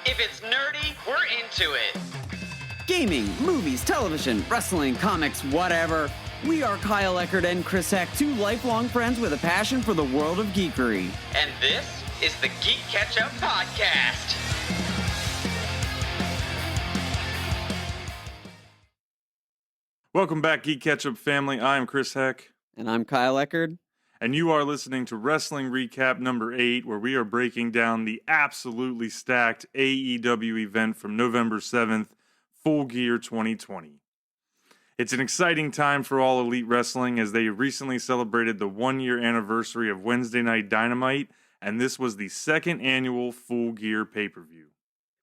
If it's nerdy, we're into it. Gaming, movies, television, wrestling, comics, whatever. We are Kyle Eckert and Chris Heck, two lifelong friends with a passion for the world of geekery. And this is the GeeK KetchUp Podcast. Welcome back, GeeK KetchUp family. I am Chris Heck. And I'm Kyle Eckert. And you are listening to Wrestling Recap number 8, where we are breaking down the absolutely stacked AEW event from November 7th, Full Gear 2020. It's an exciting time for all Elite Wrestling as they recently celebrated the 1-year anniversary of Wednesday Night Dynamite, and this was the second annual Full Gear pay-per-view.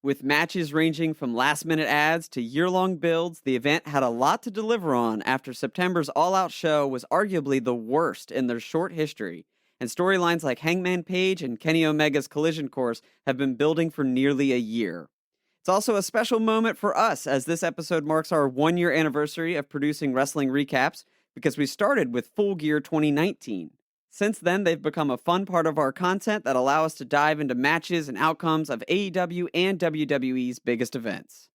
With matches ranging from last-minute adds to year-long builds, the event had a lot to deliver on after September's all-out show was arguably the worst in their short history, and storylines like Hangman Page and Kenny Omega's Collision Course have been building for nearly a year. It's also a special moment for us as this episode marks our 1-year anniversary of producing wrestling recaps because we started with Full Gear 2019. Since then, they've become a fun part of our content that allow us to dive into matches and outcomes of AEW and WWE's biggest events.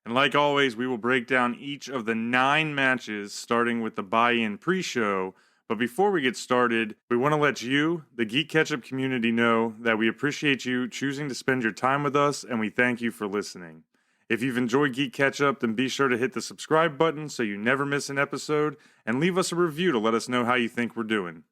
And like always, we will break down each of the 9 matches, starting with the buy-in pre-show. But before we get started, we want to let you, the GeeK KetchUp community, know that we appreciate you choosing to spend your time with us, and we thank you for listening. If you've enjoyed GeeK KetchUp, then be sure to hit the subscribe button so you never miss an episode, and leave us a review to let us know how you think we're doing.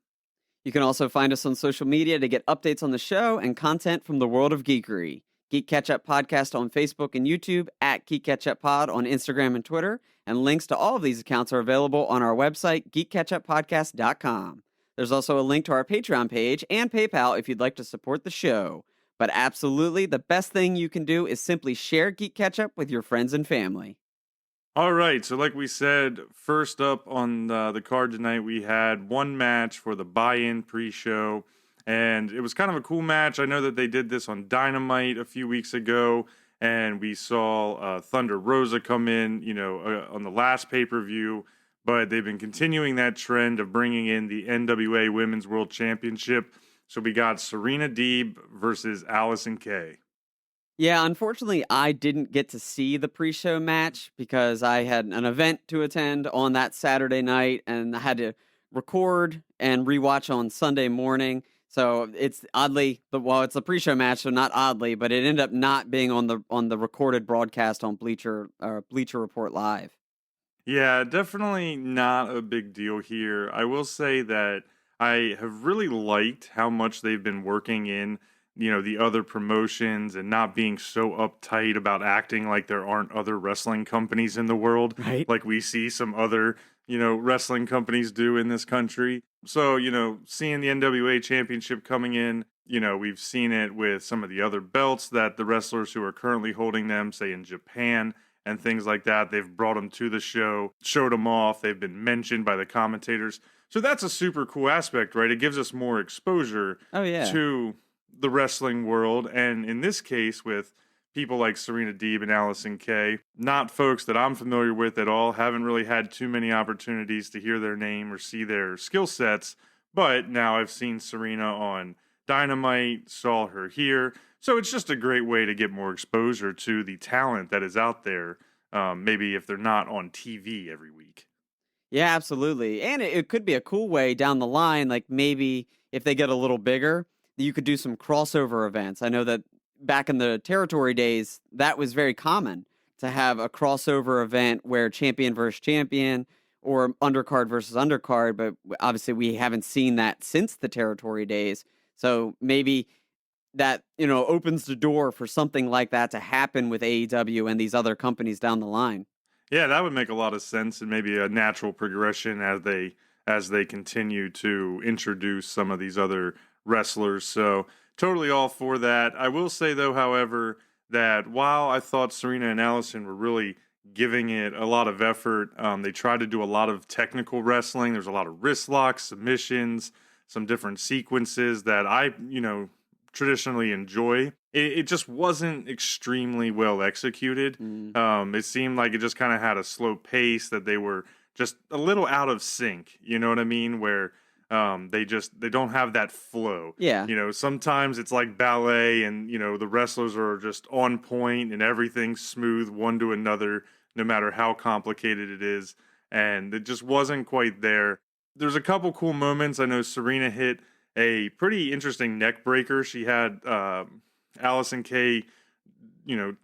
You can also find us on social media to get updates on the show and content from the world of geekery. GeeK KetchUp Podcast on Facebook and YouTube, at GeeK KetchUp Pod on Instagram and Twitter, and links to all of these accounts are available on our website, geekketchuppodcast.com. There's also a link to our Patreon page and PayPal if you'd like to support the show. But absolutely, the best thing you can do is simply share GeeK KetchUp with your friends and family. All right, so like we said, first up on the card tonight, we had one match for the buy-in pre-show, and it was kind of a cool match. I know that they did this on Dynamite a few weeks ago, and we saw Thunder Rosa come in, on the last pay-per-view, but they've been continuing that trend of bringing in the NWA Women's World Championship. So we got Serena Deeb versus Allison Kay. Yeah, unfortunately, I didn't get to see the pre-show match because I had an event to attend on that Saturday night, and I had to record and rewatch on Sunday morning. So it's oddly, it's a pre-show match, so not oddly, but it ended up not being on the recorded broadcast on Bleacher Report Live. Yeah, definitely not a big deal here. I will say that I have really liked how much they've been working in the other promotions and not being so uptight about acting like there aren't other wrestling companies in the world, right? Like we see some other, wrestling companies do in this country. So, seeing the NWA Championship coming in, we've seen it with some of the other belts that the wrestlers who are currently holding them, say in Japan and things like that, they've brought them to the show, showed them off, they've been mentioned by the commentators. So that's a super cool aspect, right? It gives us more exposure to the wrestling world, and in this case with people like Serena Deeb and Allison Kay, not folks that I'm familiar with at all, haven't really had too many opportunities to hear their name or see their skill sets, but now I've seen Serena on Dynamite, saw her here, so it's just a great way to get more exposure to the talent that is out there, maybe if they're not on TV every week. Yeah, absolutely, and it could be a cool way down the line, like maybe if they get a little bigger, you could do some crossover events. I know that back in the territory days, that was very common to have a crossover event where champion versus champion or undercard versus undercard, but obviously we haven't seen that since the territory days. So maybe that, opens the door for something like that to happen with AEW and these other companies down the line. Yeah, that would make a lot of sense and maybe a natural progression as they continue to introduce some of these other wrestlers. So totally all for that. I will say though, however, that while I thought Serena and Allison were really giving it a lot of effort, they tried to do a lot of technical wrestling. There's a lot of wrist locks, submissions, some different sequences that I, traditionally enjoy. It just wasn't extremely well executed. It seemed like it just kind of had a slow pace, that they were just a little out of sync. You know what I mean? Where They don't have that flow. Yeah. Sometimes it's like ballet, and the wrestlers are just on point and everything's smooth one to another, no matter how complicated it is. And it just wasn't quite there. There's a couple cool moments. I know Serena hit a pretty interesting neck breaker. She had Allison Kay,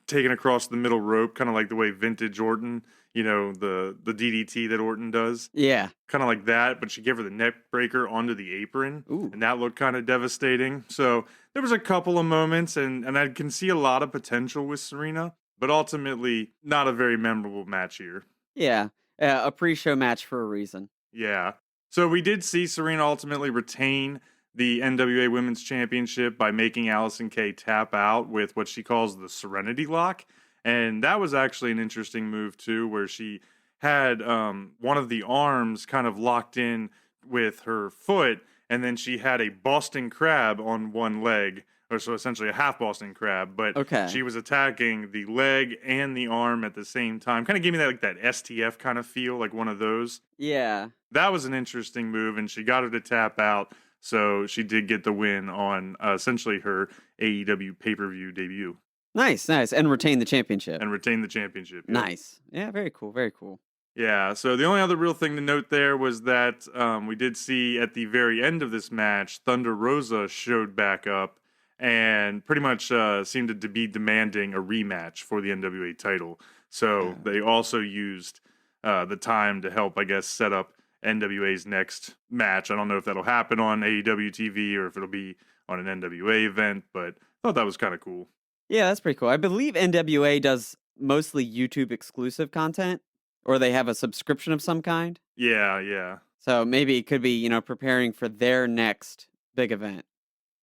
taken across the middle rope, kind of like the way vintage Orton, the DDT that Orton does. Yeah. Kind of like that, but she gave her the neck breaker onto the apron. Ooh. And that looked kind of devastating. So there was a couple of moments, and I can see a lot of potential with Serena, but ultimately not a very memorable match here. Yeah. A pre-show match for a reason. Yeah. So we did see Serena ultimately retain the NWA Women's Championship by making Allison Kay tap out with what she calls the Serenity Lock. And that was actually an interesting move, too, where she had one of the arms kind of locked in with her foot, and then she had a Boston Crab on one leg, or so essentially a half Boston Crab, but she was attacking the leg and the arm at the same time. Kind of gave me that STF kind of feel, like one of those. Yeah. That was an interesting move, and she got her to tap out, so she did get the win on essentially her AEW pay-per-view debut. Nice. And retain the championship. Yeah. Nice. Yeah, very cool. Yeah, so the only other real thing to note there was that we did see at the very end of this match, Thunder Rosa showed back up and pretty much seemed to be demanding a rematch for the NWA title. So they also used the time to help, I guess, set up NWA's next match. I don't know if that'll happen on AEW TV or if it'll be on an NWA event, but I thought that was kind of cool. Yeah, that's pretty cool. I believe NWA does mostly YouTube exclusive content, or they have a subscription of some kind. Yeah. So maybe it could be, preparing for their next big event.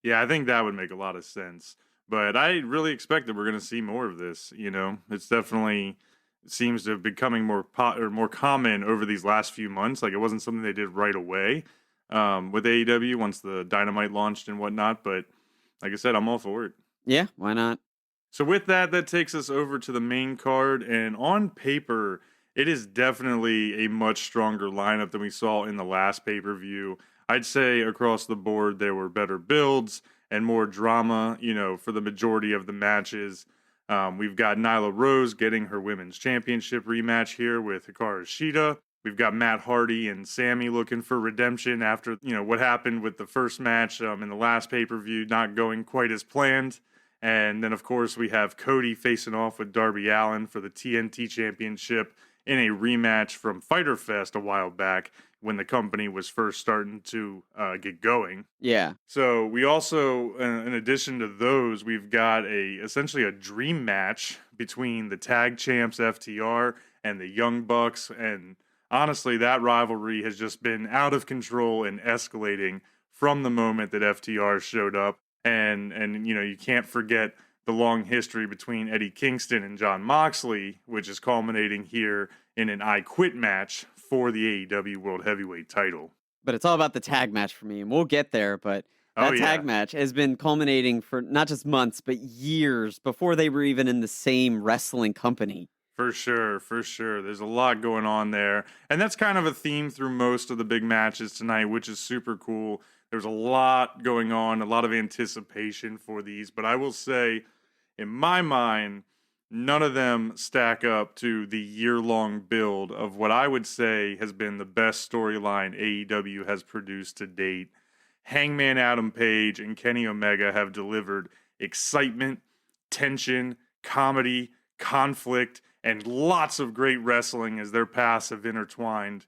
Yeah, I think that would make a lot of sense. But I really expect that we're going to see more of this. It's definitely seems to have becoming more common over these last few months. Like, it wasn't something they did right away with AEW once the Dynamite launched and whatnot. But like I said, I'm all for it. Yeah, why not? So with that takes us over to the main card. And on paper, it is definitely a much stronger lineup than we saw in the last pay-per-view. I'd say across the board, there were better builds and more drama, for the majority of the matches. We've got Nyla Rose getting her women's championship rematch here with Hikaru Shida. We've got Matt Hardy and Sammy looking for redemption after, what happened with the first match in the last pay-per-view not going quite as planned. And then, of course, we have Cody facing off with Darby Allin for the TNT Championship in a rematch from Fyter Fest a while back when the company was first starting to get going. Yeah. So we also, in addition to those, we've got essentially a dream match between the tag champs FTR and the Young Bucks. And honestly, that rivalry has just been out of control and escalating from the moment that FTR showed up. And you can't forget the long history between Eddie Kingston and Jon Moxley, which is culminating here in an I Quit match for the AEW World Heavyweight title. But it's all about the tag match for me, and we'll get there, but that tag match has been culminating for not just months, but years before they were even in the same wrestling company. For sure. There's a lot going on there. And that's kind of a theme through most of the big matches tonight, which is super cool. There's a lot going on, a lot of anticipation for these. But I will say, in my mind, none of them stack up to the year-long build of what I would say has been the best storyline AEW has produced to date. Hangman Adam Page and Kenny Omega have delivered excitement, tension, comedy, conflict, and lots of great wrestling as their paths have intertwined.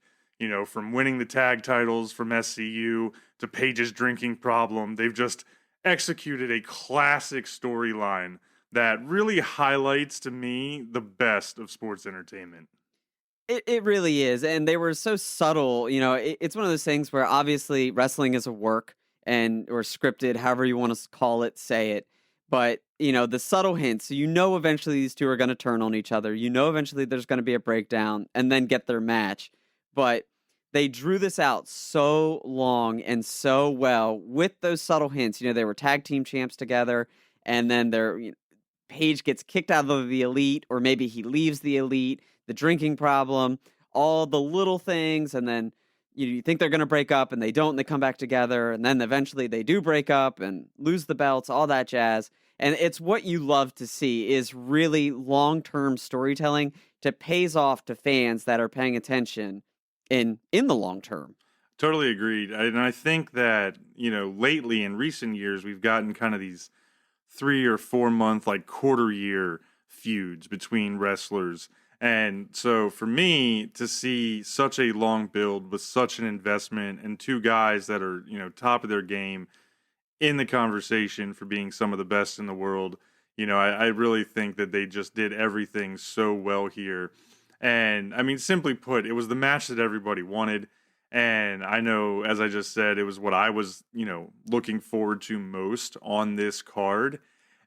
From winning the tag titles from SCU to Page's drinking problem, they've just executed a classic storyline that really highlights to me the best of sports entertainment. It really is. And they were so subtle. It's one of those things where obviously wrestling is a work or scripted, however you want to call it, say it. But, the subtle hints, eventually these two are going to turn on each other. Eventually there's going to be a breakdown and then get their match. But they drew this out so long and so well with those subtle hints. They were tag team champs together, and then Page gets kicked out of the Elite, or maybe he leaves the Elite, the drinking problem, all the little things, and then, you think they're going to break up and they don't, and they come back together, and then eventually they do break up and lose the belts, all that jazz. And it's what you love to see is really long-term storytelling that pays off to fans that are paying attention in the long term. Totally agreed. And I think that, lately in recent years, we've gotten kind of these 3 or 4 month, like quarter year feuds between wrestlers. And so for me to see such a long build with such an investment and two guys that are, top of their game in the conversation for being some of the best in the world, I really think that they just did everything so well here. And I mean, simply put, it was the match that everybody wanted. And I know, as I just said, it was what I was, looking forward to most on this card.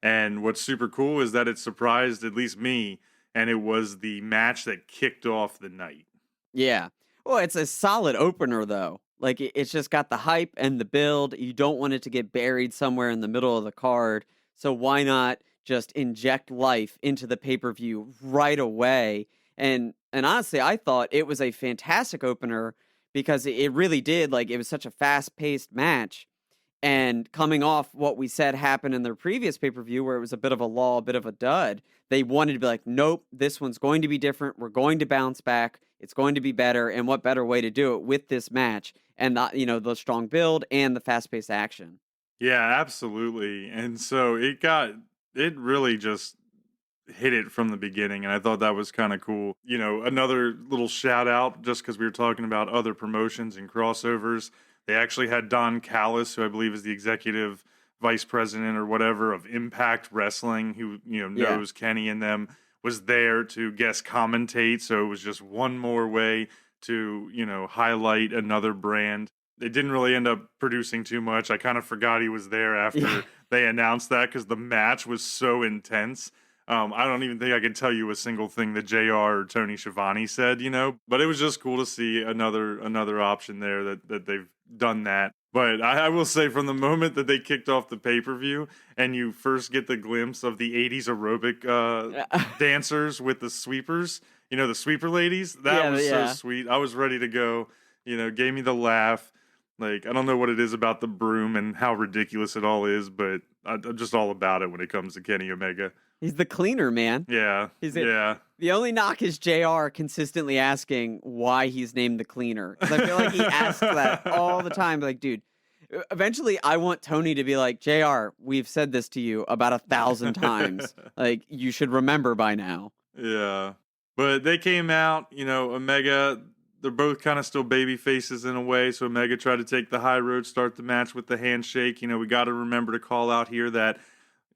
And what's super cool is that it surprised at least me, and it was the match that kicked off the night. Yeah. Well, it's a solid opener, though. Like, it's just got the hype and the build. You don't want it to get buried somewhere in the middle of the card. So why not just inject life into the pay-per-view right away? And honestly, I thought it was a fantastic opener because it really did. Like, it was such a fast-paced match. And coming off what we said happened in their previous pay-per-view where it was a bit of a lull, a bit of a dud, they wanted to be like, nope, this one's going to be different. We're going to bounce back. It's going to be better. And what better way to do it with this match and the strong build and the fast-paced action. Yeah, absolutely. And so it really just hit it from the beginning. And I thought that was kind of cool. Another little shout out, just because we were talking about other promotions and crossovers. They actually had Don Callis, who I believe is the executive vice president or whatever of Impact Wrestling, who knows Kenny and them, was there to guest commentate. So it was just one more way to highlight another brand. They didn't really end up producing too much. I kind of forgot he was there after they announced that because the match was so intense. I don't even think I could tell you a single thing that JR or Tony Schiavone said, but it was just cool to see another option there that they've done that. But I will say, from the moment that they kicked off the pay-per-view and you first get the glimpse of the 80s aerobic dancers with the sweepers, the sweeper ladies, that was so sweet. I was ready to go, gave me the laugh. Like, I don't know what it is about the broom and how ridiculous it all is, but I'm just all about it when it comes to Kenny Omega. He's the cleaner, man. Yeah. The only knock is JR consistently asking why he's named the cleaner. Because I feel like he asks that all the time. Like, dude, eventually I want Tony to be like, JR, we've said this to you about 1,000 times. Like, you should remember by now. Yeah. But they came out, Omega, they're both kind of still baby faces in a way. So Omega tried to take the high road, start the match with the handshake. We got to remember to call out here that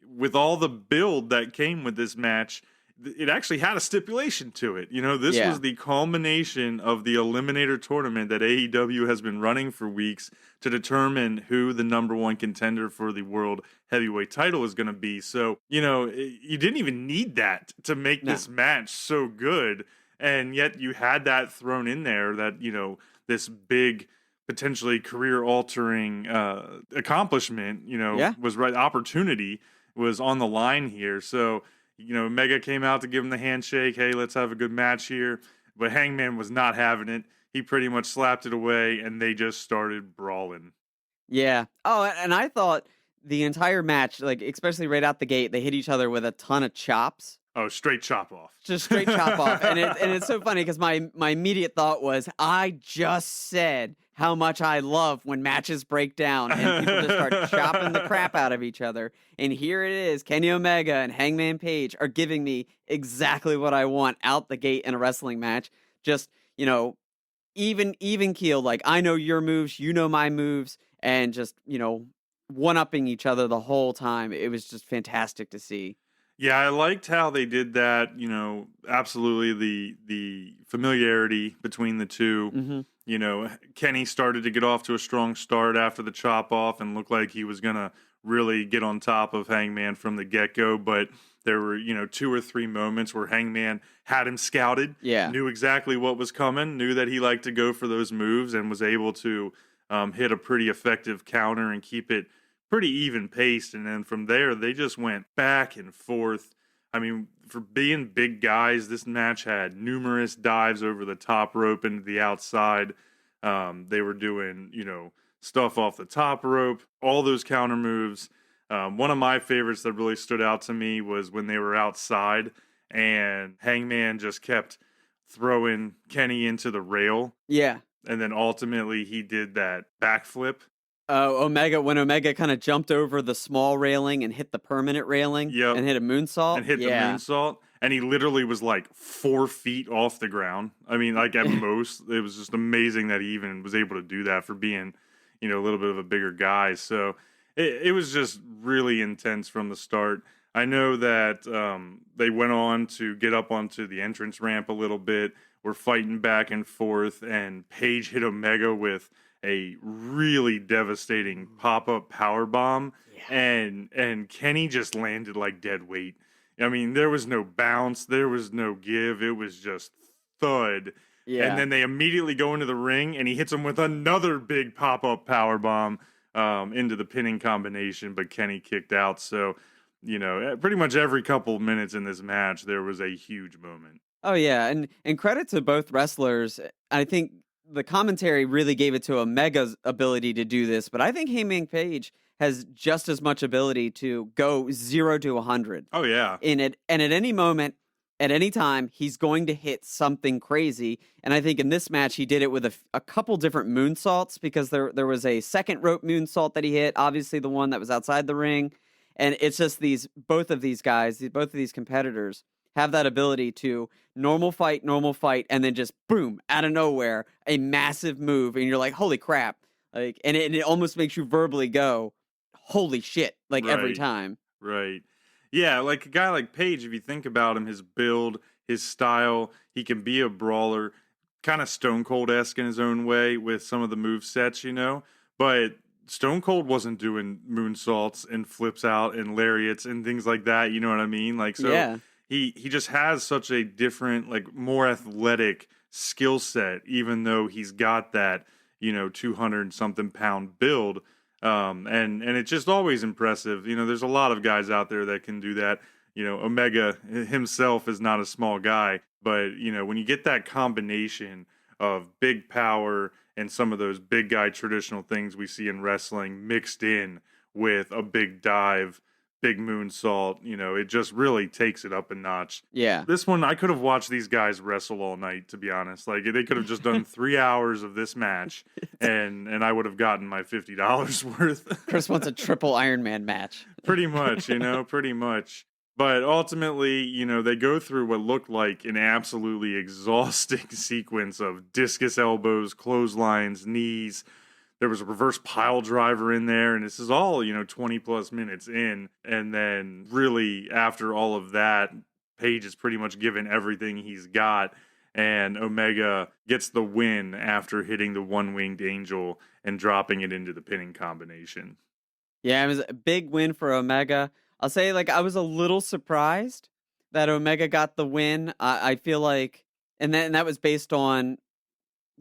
with all the build that came with this match, it actually had a stipulation to it. This was the culmination of the Eliminator tournament that AEW has been running for weeks to determine who the number one contender for the World Heavyweight title is going to be. So, you didn't even need that to make this match so good. And yet you had that thrown in there that, this big, potentially career-altering accomplishment, was right, opportunity was on the line here. So, Mega came out to give him the handshake. Hey, let's have a good match here. But Hangman was not having it. He pretty much slapped it away, and they just started brawling. Yeah. Oh, and I thought the entire match, like, especially right out the gate, they hit each other with a ton of chops. Oh, straight chop off. Just straight chop off. And it's so funny because my immediate thought was, I just said how much I love when matches break down and people just start chopping the crap out of each other. And here it is. Kenny Omega and Hangman Page are giving me exactly what I want out the gate in a wrestling match. Just, even keel. Like, I know your moves, you know my moves, and just, one-upping each other the whole time. It was just fantastic to see. Yeah, I liked how they did that, absolutely the familiarity between the two. Mm-hmm. Kenny started to get off to a strong start after the chop off and looked like he was going to really get on top of Hangman from the get-go, but there were, 2 or 3 moments where Hangman had him scouted, knew exactly what was coming, knew that he liked to go for those moves and was able to hit a pretty effective counter and keep it pretty even paced. And then from there, they just went back and forth. I mean, for being big guys, this match had numerous dives over the top rope into the outside. They were doing, stuff off the top rope, all those counter moves. One of my favorites that really stood out to me was when they were outside and Hangman just kept throwing Kenny into the rail. Yeah. And then ultimately he did that backflip. When Omega kind of jumped over the small railing and hit the permanent railing and hit a moonsault. And hit the moonsault. And he literally was like 4 feet off the ground. I mean, like at most, it was just amazing that he even was able to do that for being, a little bit of a bigger guy. So it was just really intense from the start. I know that they went on to get up onto the entrance ramp a little bit. We're fighting back and forth, and Paige hit Omega with a really devastating pop-up power bomb, and Kenny just landed like dead weight. I mean, there was no bounce, there was no give, it was just thud. Yeah. And then they immediately go into the ring, and he hits him with another big pop-up power bomb into the pinning combination, but Kenny kicked out. So, pretty much every couple minutes in this match, there was a huge moment. Oh yeah, and credit to both wrestlers. I think the commentary really gave it to Omega's ability to do this, but I think Hangman Page has just as much ability to go 0 to 100. Oh yeah. In it, and at any moment, at any time, he's going to hit something crazy. And I think in this match, he did it with a couple different moonsaults, because there was a second rope moonsault that he hit, obviously the one that was outside the ring. And it's just both of these competitors have that ability to normal fight, and then just boom, out of nowhere, a massive move. And you're like, holy crap. Like, and it almost makes you verbally go, holy shit, like every time. Right. Yeah, like a guy like Page, if you think about him, his build, his style, he can be a brawler, kind of Stone Cold-esque in his own way with some of the move sets, but Stone Cold wasn't doing moonsaults and flips out and lariats and things like that, you know what I mean? Like, so yeah. He just has such a different, like, more athletic skill set, even though he's got that, 200-something pound build. And it's just always impressive. There's a lot of guys out there that can do that. Omega himself is not a small guy, but, when you get that combination of big power and some of those big guy traditional things we see in wrestling mixed in with a big dive, big moonsault, it just really takes it up a notch. Yeah. This one, I could have watched these guys wrestle all night, to be honest. Like, they could have just done 3 hours of this match, and I would have gotten my $50 worth. Chris wants a triple Iron Man match. Pretty much, pretty much. But ultimately, they go through what looked like an absolutely exhausting sequence of discus elbows, clotheslines, knees. There was a reverse pile driver in there, and this is all, 20 plus minutes in. And then really after all of that, Page is pretty much given everything he's got, and Omega gets the win after hitting the one-winged angel and dropping it into the pinning combination. Yeah, it was a big win for Omega. I'll say, I was a little surprised that Omega got the win. I feel like, and that was based on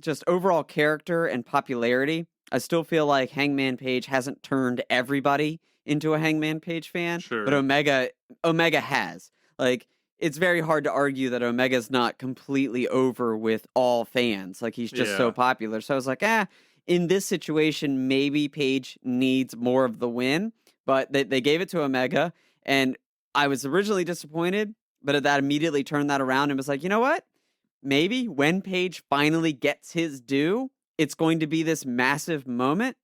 just overall character and popularity. I still feel like Hangman Page hasn't turned everybody into a Hangman Page fan, sure. But Omega has. Like, it's very hard to argue that Omega's not completely over with all fans. Like, he's just so popular. So I was like, in this situation, maybe Page needs more of the win. But they gave it to Omega, and I was originally disappointed, but that immediately turned that around and was like, you know what? Maybe when Page finally gets his due, it's going to be this massive moment,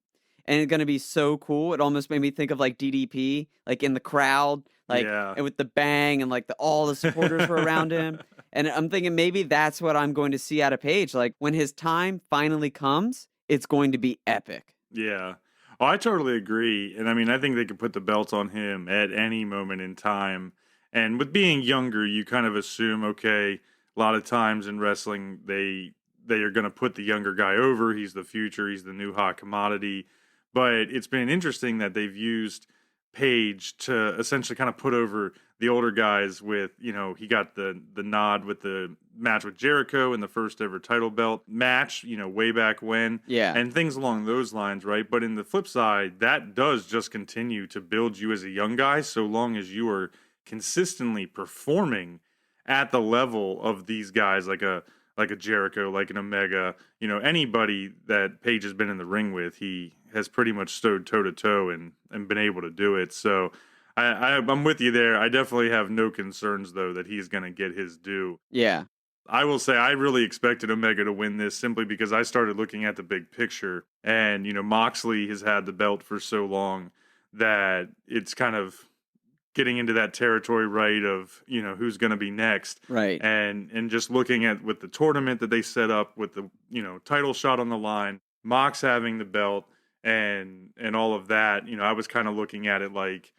and it's going to be so cool. It almost made me think of like DDP, like in the crowd, and with the bang, and like all the supporters were around him. And I'm thinking maybe that's what I'm going to see out of Page. Like, when his time finally comes, it's going to be epic. Yeah. Oh, I totally agree. And I mean, I think they could put the belt on him at any moment in time. And with being younger, you kind of assume, okay, a lot of times in wrestling, they are going to put the younger guy over. He's the future. He's the new hot commodity. But it's been interesting that they've used Page to essentially kind of put over the older guys with, he got the nod with the match with Jericho in the first ever title belt match, way back when. Yeah. And things along those lines, right? But in the flip side, that does just continue to build you as a young guy so long as you are consistently performing at the level of these guys, like a like a Jericho, like an Omega, anybody that Page has been in the ring with, he has pretty much stood toe to toe and been able to do it. So I'm with you there. I definitely have no concerns though that he's going to get his due. Yeah. I will say I really expected Omega to win this simply because I started looking at the big picture, and Moxley has had the belt for so long that it's kind of getting into that territory, right, of who's going to be next, right, and just looking at with the tournament that they set up with the title shot on the line, Mox having the belt, and all of that. I was kind of looking at it like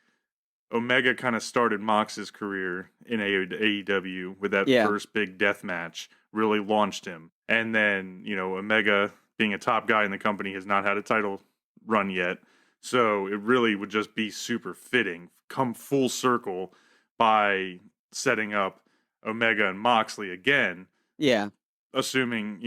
Omega kind of started Mox's career in AEW with that first big death match, really launched him. And then, Omega, being a top guy in the company, has not had a title run yet. So it really would just be super fitting, come full circle by setting up Omega and Moxley again. Yeah. Assuming,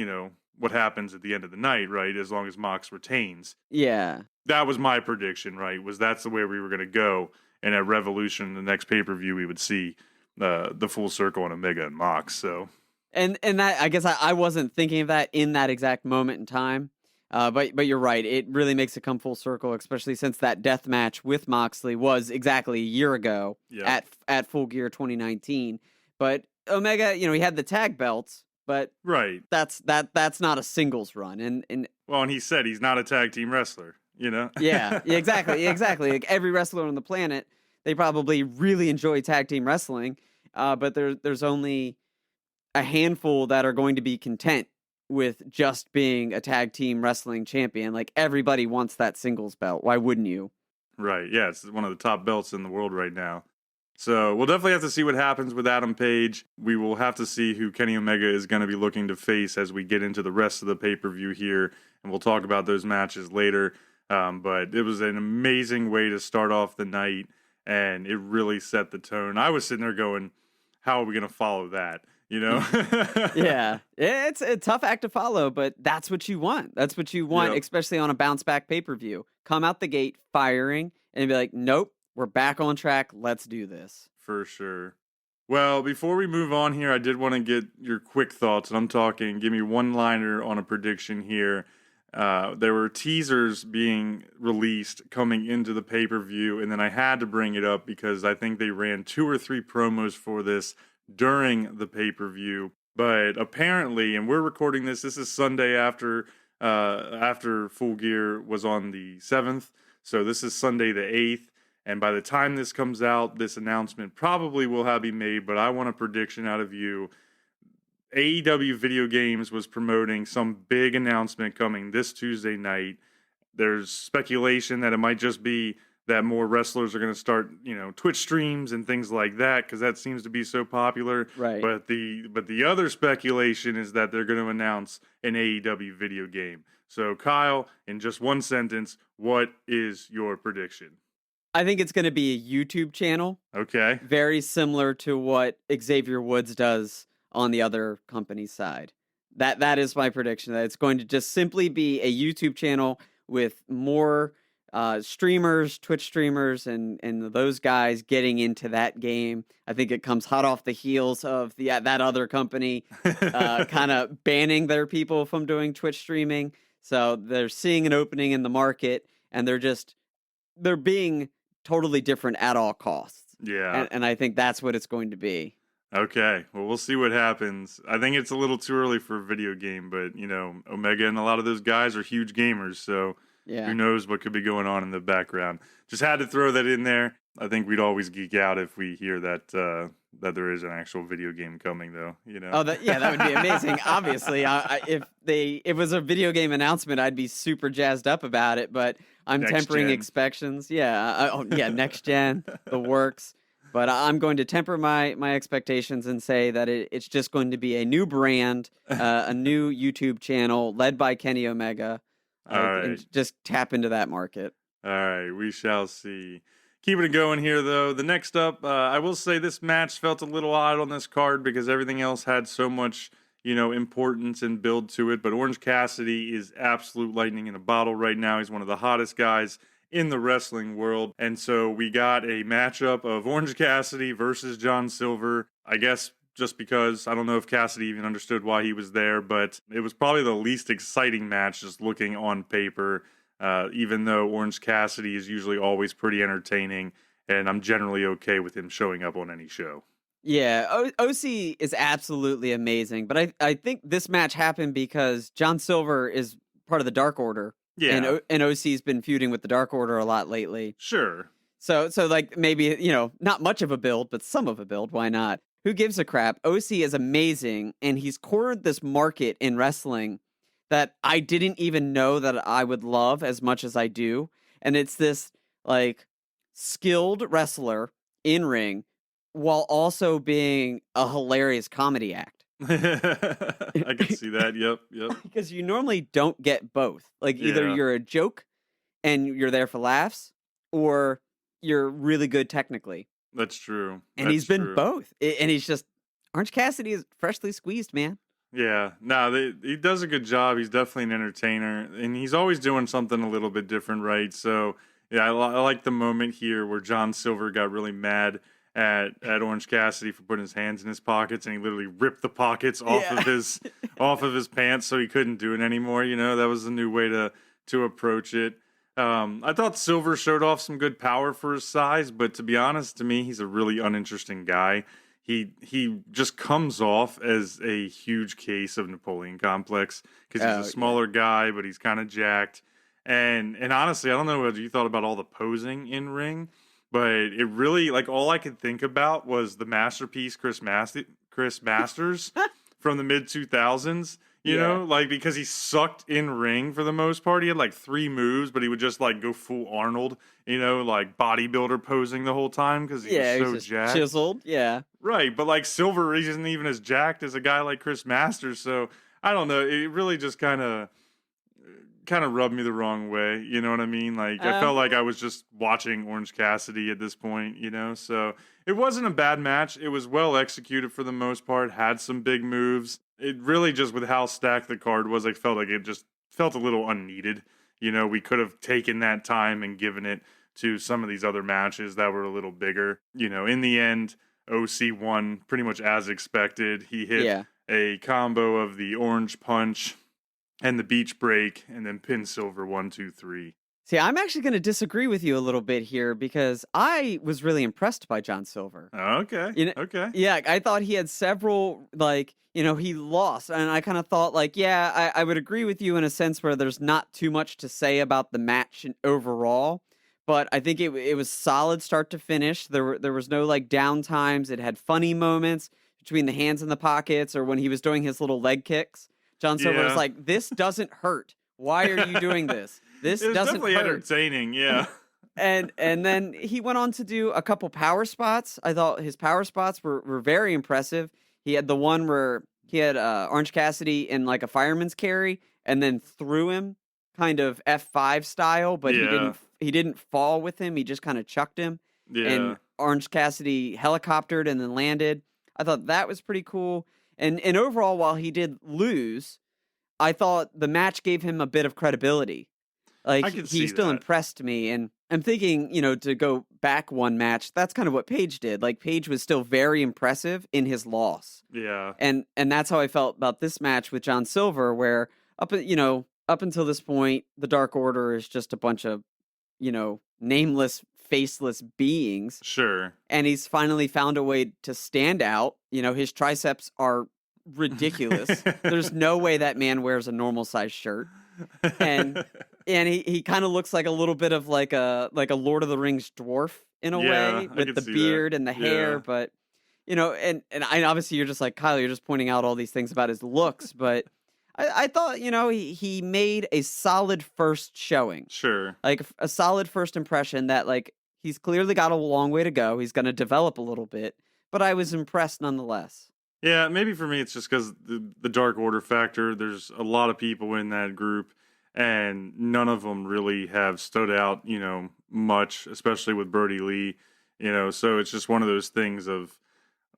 what happens at the end of the night, right? As long as Mox retains. Yeah. That was my prediction, right? That's the way we were going to go. And at Revolution, the next pay-per-view, we would see the full circle on Omega and Mox. So, and that, I guess I wasn't thinking of that in that exact moment in time. But you're right. It really makes it come full circle, especially since that death match with Moxley was exactly a year ago at Full Gear 2019. But Omega, he had the tag belts, but right, that's not a singles run. And he said he's not a tag team wrestler. Yeah, exactly. Like every wrestler on the planet, they probably really enjoy tag team wrestling, but there's only a handful that are going to be content with just being a tag team wrestling champion. Like everybody wants that singles belt. Why wouldn't you? Right. Yeah, it's one of the top belts in the world right now. So we'll definitely have to see what happens with Adam Page. We will have to see who Kenny Omega is going to be looking to face as we get into the rest of the pay-per-view here, and we'll talk about those matches later. But it was an amazing way to start off the night, and it really set the tone. I was sitting there going, how are we going to follow that? Yeah, it's a tough act to follow, but that's what you want. That's what you want, especially on a bounce back pay-per-view. Come out the gate firing and be like, nope, we're back on track. Let's do this. For sure. Well, before we move on here, I did want to get your quick thoughts, and I'm talking, give me one-liner on a prediction here. There were teasers being released coming into the pay-per-view, and then I had to bring it up because I think they ran 2 or 3 promos for this during the pay-per-view. But apparently, and we're recording this is Sunday after Full Gear was on the 7th, so this is Sunday the 8th, and by the time this comes out, this announcement probably will have been made, but I want a prediction out of you. AEW Video Games was promoting some big announcement coming this Tuesday night. There's speculation that it might just be that more wrestlers are going to start, Twitch streams and things like that, because that seems to be so popular. Right. But the other speculation is that they're going to announce an AEW video game. So, Kyle, in just one sentence, what is your prediction? I think it's going to be a YouTube channel. Okay. Very similar to what Xavier Woods does on the other company's side. That is my prediction, that it's going to just simply be a YouTube channel with more streamers, Twitch streamers, and those guys getting into that game. I think it comes hot off the heels of that other company kind of banning their people from doing Twitch streaming. So they're seeing an opening in the market, and they're being totally different at all costs. Yeah. And I think that's what it's going to be. Okay, well, we'll see what happens. I think it's a little too early for a video game, but, Omega and a lot of those guys are huge gamers, so who knows what could be going on in the background. Just had to throw that in there. I think we'd always geek out if we hear that there is an actual video game coming, though, Oh, that would be amazing. Obviously, if it was a video game announcement, I'd be super jazzed up about it, but I'm tempering expectations. Next gen, the works. But I'm going to temper my expectations and say that it's just going to be a new brand, a new YouTube channel led by Kenny Omega. All right. And just tap into that market. All right, we shall see. Keeping it going here, though. The next up, I will say this match felt a little odd on this card because everything else had so much, importance and build to it. But Orange Cassidy is absolute lightning in a bottle right now. He's one of the hottest guys in the wrestling world. And so we got a matchup of Orange Cassidy versus John Silver. I guess just because. I don't know if Cassidy even understood why he was there, but it was probably the least exciting match just looking on paper, even though Orange Cassidy is usually always pretty entertaining, and I'm generally okay with him showing up on any show. Yeah, OC is absolutely amazing, but I think this match happened because John Silver is part of the Dark Order, Yeah. and OC's been feuding with the Dark Order a lot lately. Sure. So like maybe, not much of a build, but some of a build. Why not? Who gives a crap? OC is amazing, and he's cornered this market in wrestling that I didn't even know that I would love as much as I do. And it's this like skilled wrestler in ring while also being a hilarious comedy act. I can see that. Yep. Because you normally don't get both. Like either Yeah. you're a joke and you're there for laughs, or you're really good technically. That's true. And he's been both. And he's just, Orange Cassidy is freshly squeezed, man. Yeah, no, he does a good job. He's definitely an entertainer, and he's always doing something a little bit different, right? So, yeah, I like the moment here where John Silver got really mad at Orange Cassidy for putting his hands in his pockets, and he literally ripped the pockets off of his pants, so he couldn't do it anymore. That was a new way to approach it. I thought Silver showed off some good power for his size, but to be honest, to me, he's a really uninteresting guy. He just comes off as a huge case of Napoleon complex because he's a smaller guy, but he's kind of jacked. And honestly, I don't know what you thought about all the posing in ring, but it really, like, all I could think about was the masterpiece Chris Masters from the mid 2000s. You know, like, because he sucked in ring for the most part. He had like 3 moves, but he would just like go full Arnold, like bodybuilder posing the whole time because he was so jacked. Chiseled, yeah. Right, but like Silver isn't even as jacked as a guy like Chris Masters, so I don't know. It really just kind of rubbed me the wrong way. You know what I mean? Like I felt like I was just watching Orange Cassidy at this point. So it wasn't a bad match. It was well executed for the most part. Had some big moves. It really just, with how stacked the card was, I felt like it just felt a little unneeded. We could have taken that time and given it to some of these other matches that were a little bigger. In the end, OC won pretty much as expected. He hit a combo of the orange punch and the beach break, and then pinned Silver 1, 2, 3. See, I'm actually going to disagree with you a little bit here because I was really impressed by John Silver. Okay. Okay. Yeah, I thought he had several, he lost. And I kind of thought, I would agree with you in a sense where there's not too much to say about the match overall. But I think it was solid start to finish. There was no, down times. It had funny moments between the hands in the pockets or when he was doing his little leg kicks. John Silver was like, this doesn't hurt. Why are you doing this? This doesn't definitely hurt. Entertaining, yeah. and then he went on to do a couple power spots. I thought his power spots were very impressive. He had the one where he had Orange Cassidy in like a fireman's carry and then threw him kind of F5 style, but he didn't fall with him. He just kind of chucked him. Yeah. And Orange Cassidy helicoptered and then landed. I thought that was pretty cool. And overall, while he did lose, I thought the match gave him a bit of credibility. He still impressed me. And I'm thinking, to go back one match, that's kind of what Paige did. Like, Paige was still very impressive in his loss. Yeah. And that's how I felt about this match with John Silver, where up until this point, the Dark Order is just a bunch of, nameless, faceless beings. Sure. And he's finally found a way to stand out. His triceps are ridiculous. There's no way that man wears a normal size shirt. And he kind of looks like a little bit of like a Lord of the Rings dwarf in a way, with the beard and the hair. But and obviously you're just like, Kyle, you're just pointing out all these things about his looks, but I thought he made a solid first showing. Sure. Like a solid first impression that he's clearly got a long way to go. He's going to develop a little bit, but I was impressed nonetheless. Yeah, maybe for me it's just because the Dark Order factor. There's a lot of people in that group, and none of them really have stood out, much, especially with Brody Lee, So it's just one of those things of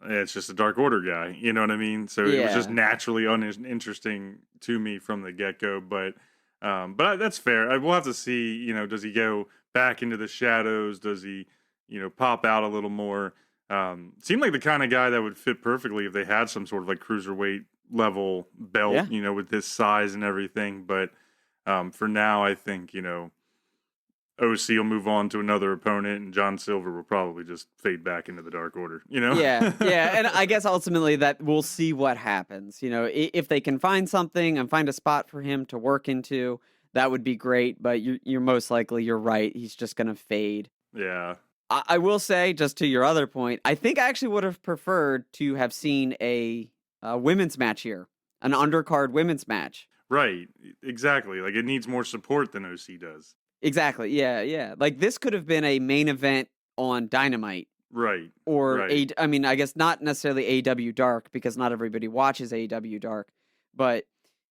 it's just a Dark Order guy, you know what I mean? So it was just naturally uninteresting to me from the get-go, but that's fair. We'll have to see, does he go back into the shadows? Does he, pop out a little more? Seemed like the kind of guy that would fit perfectly if they had some sort of like cruiserweight level belt, Yeah. you know, with his size and everything. But for now, I think, you know, OC will move on to another opponent, and John Silver will probably just fade back into the Dark Order, you know? Yeah, yeah, and I guess ultimately that we'll see what happens. You know, if they can find something and find a spot for him to work into, that would be great. But you're most likely you're right. He's just gonna fade. Yeah. I will say, just to your other point, I think I actually would have preferred to have seen a women's match here, an undercard women's match. Right. Exactly. Like it needs more support than OC does. Exactly. Yeah, yeah. Like this could have been a main event on Dynamite. Right. Or right. I mean, I guess not necessarily AEW Dark because not everybody watches AEW Dark, but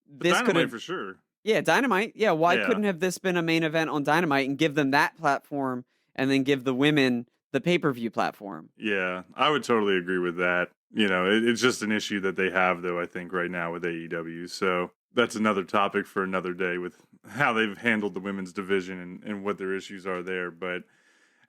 this could have for sure. Yeah, Dynamite. Yeah, why Yeah. couldn't have this been a main event on Dynamite and give them that platform and then give the women the pay-per-view platform? Yeah, I would totally agree with that. You know, it's just an issue that they have, though, I think, right now with AEW. So that's another topic for another day with how they've handled the women's division and what their issues are there. But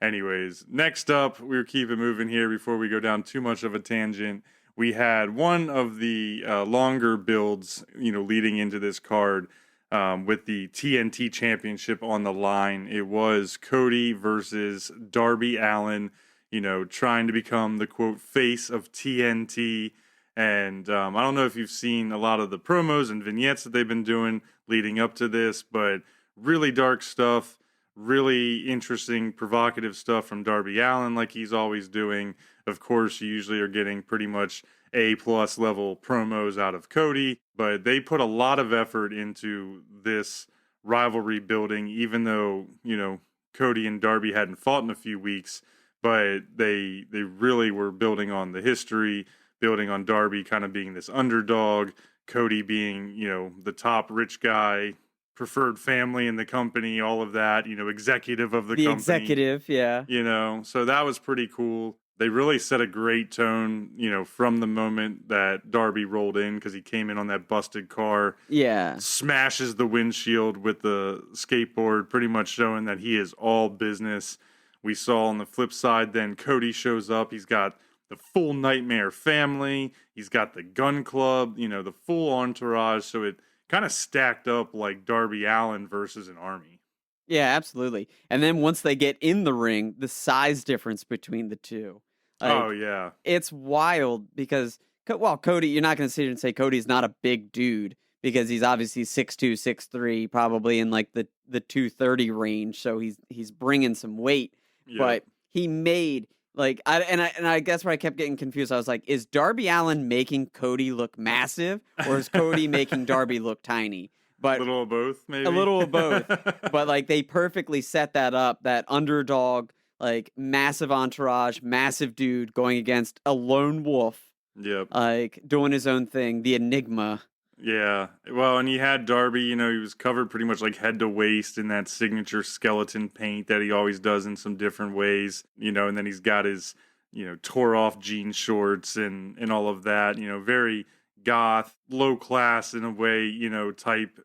anyways, next up, we're keeping moving here before we go down too much of a tangent. We had one of the longer builds, you know, leading into this card with the TNT Championship on the line. It was Cody versus Darby Allin, you know, trying to become the, quote, face of TNT. And I don't know if you've seen a lot of the promos and vignettes that they've been doing leading up to this, but really dark stuff, really interesting, provocative stuff from Darby Allin, like he's always doing. Of course, you usually are getting pretty much A-plus level promos out of Cody, but they put a lot of effort into this rivalry building, even though, you know, Cody and Darby hadn't fought in a few weeks, but they really were building on the history, building on Darby kind of being this underdog, Cody being, you know, the top rich guy, preferred family in the company, all of that, you know, executive of the company. Executive, yeah. You know, so that was pretty cool. They really set a great tone, you know, from the moment that Darby rolled in because he came in on that busted car. Yeah. Smashes the windshield with the skateboard, pretty much showing that he is all business. We saw on the flip side, then Cody shows up. He's got the full Nightmare family. He's got the gun club, you know, the full entourage. So it kind of stacked up like Darby Allin versus an army. Yeah, absolutely. And then once they get in the ring, the size difference between the two. Oh, yeah. It's wild because, well, Cody, you're not going to sit here and say Cody's not a big dude because he's obviously 6'2", 6'3", probably in like the 230 range. So he's bringing some weight. Yeah. But he made like I guess where I kept getting confused, I was like, is Darby Allin making Cody look massive or is Cody making Darby look tiny? But a little of both, maybe. A little of both. But like they perfectly set that up, that underdog, like massive entourage, massive dude going against a lone wolf. Yep. Like doing his own thing, the Enigma. Yeah. Well, and he had Darby, you know, he was covered pretty much like head to waist in that signature skeleton paint that he always does in some different ways, you know, and then he's got his, you know, tore off jean shorts and all of that, you know, very goth, low class in a way, you know, type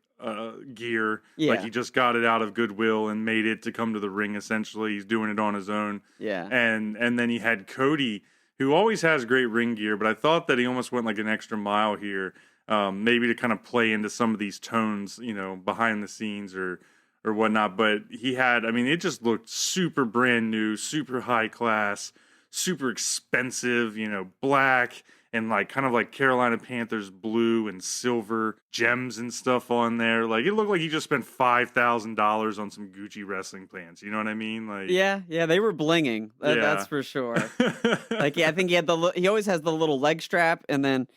gear. Yeah. Like he just got it out of Goodwill and made it to come to the ring. Essentially, he's doing it on his own. Yeah. And then he had Cody, who always has great ring gear, but I thought that he almost went like an extra mile here, maybe to kind of play into some of these tones, you know, behind the scenes or whatnot. But he had, I mean, it just looked super brand new, super high class, super expensive, you know, black. And like kind of like Carolina Panthers blue and silver gems and stuff on there. Like it looked like he just spent $5,000 on some Gucci wrestling pants. You know what I mean? Like yeah, they were blinging. That's for sure. Like I think he always has the little leg strap, and then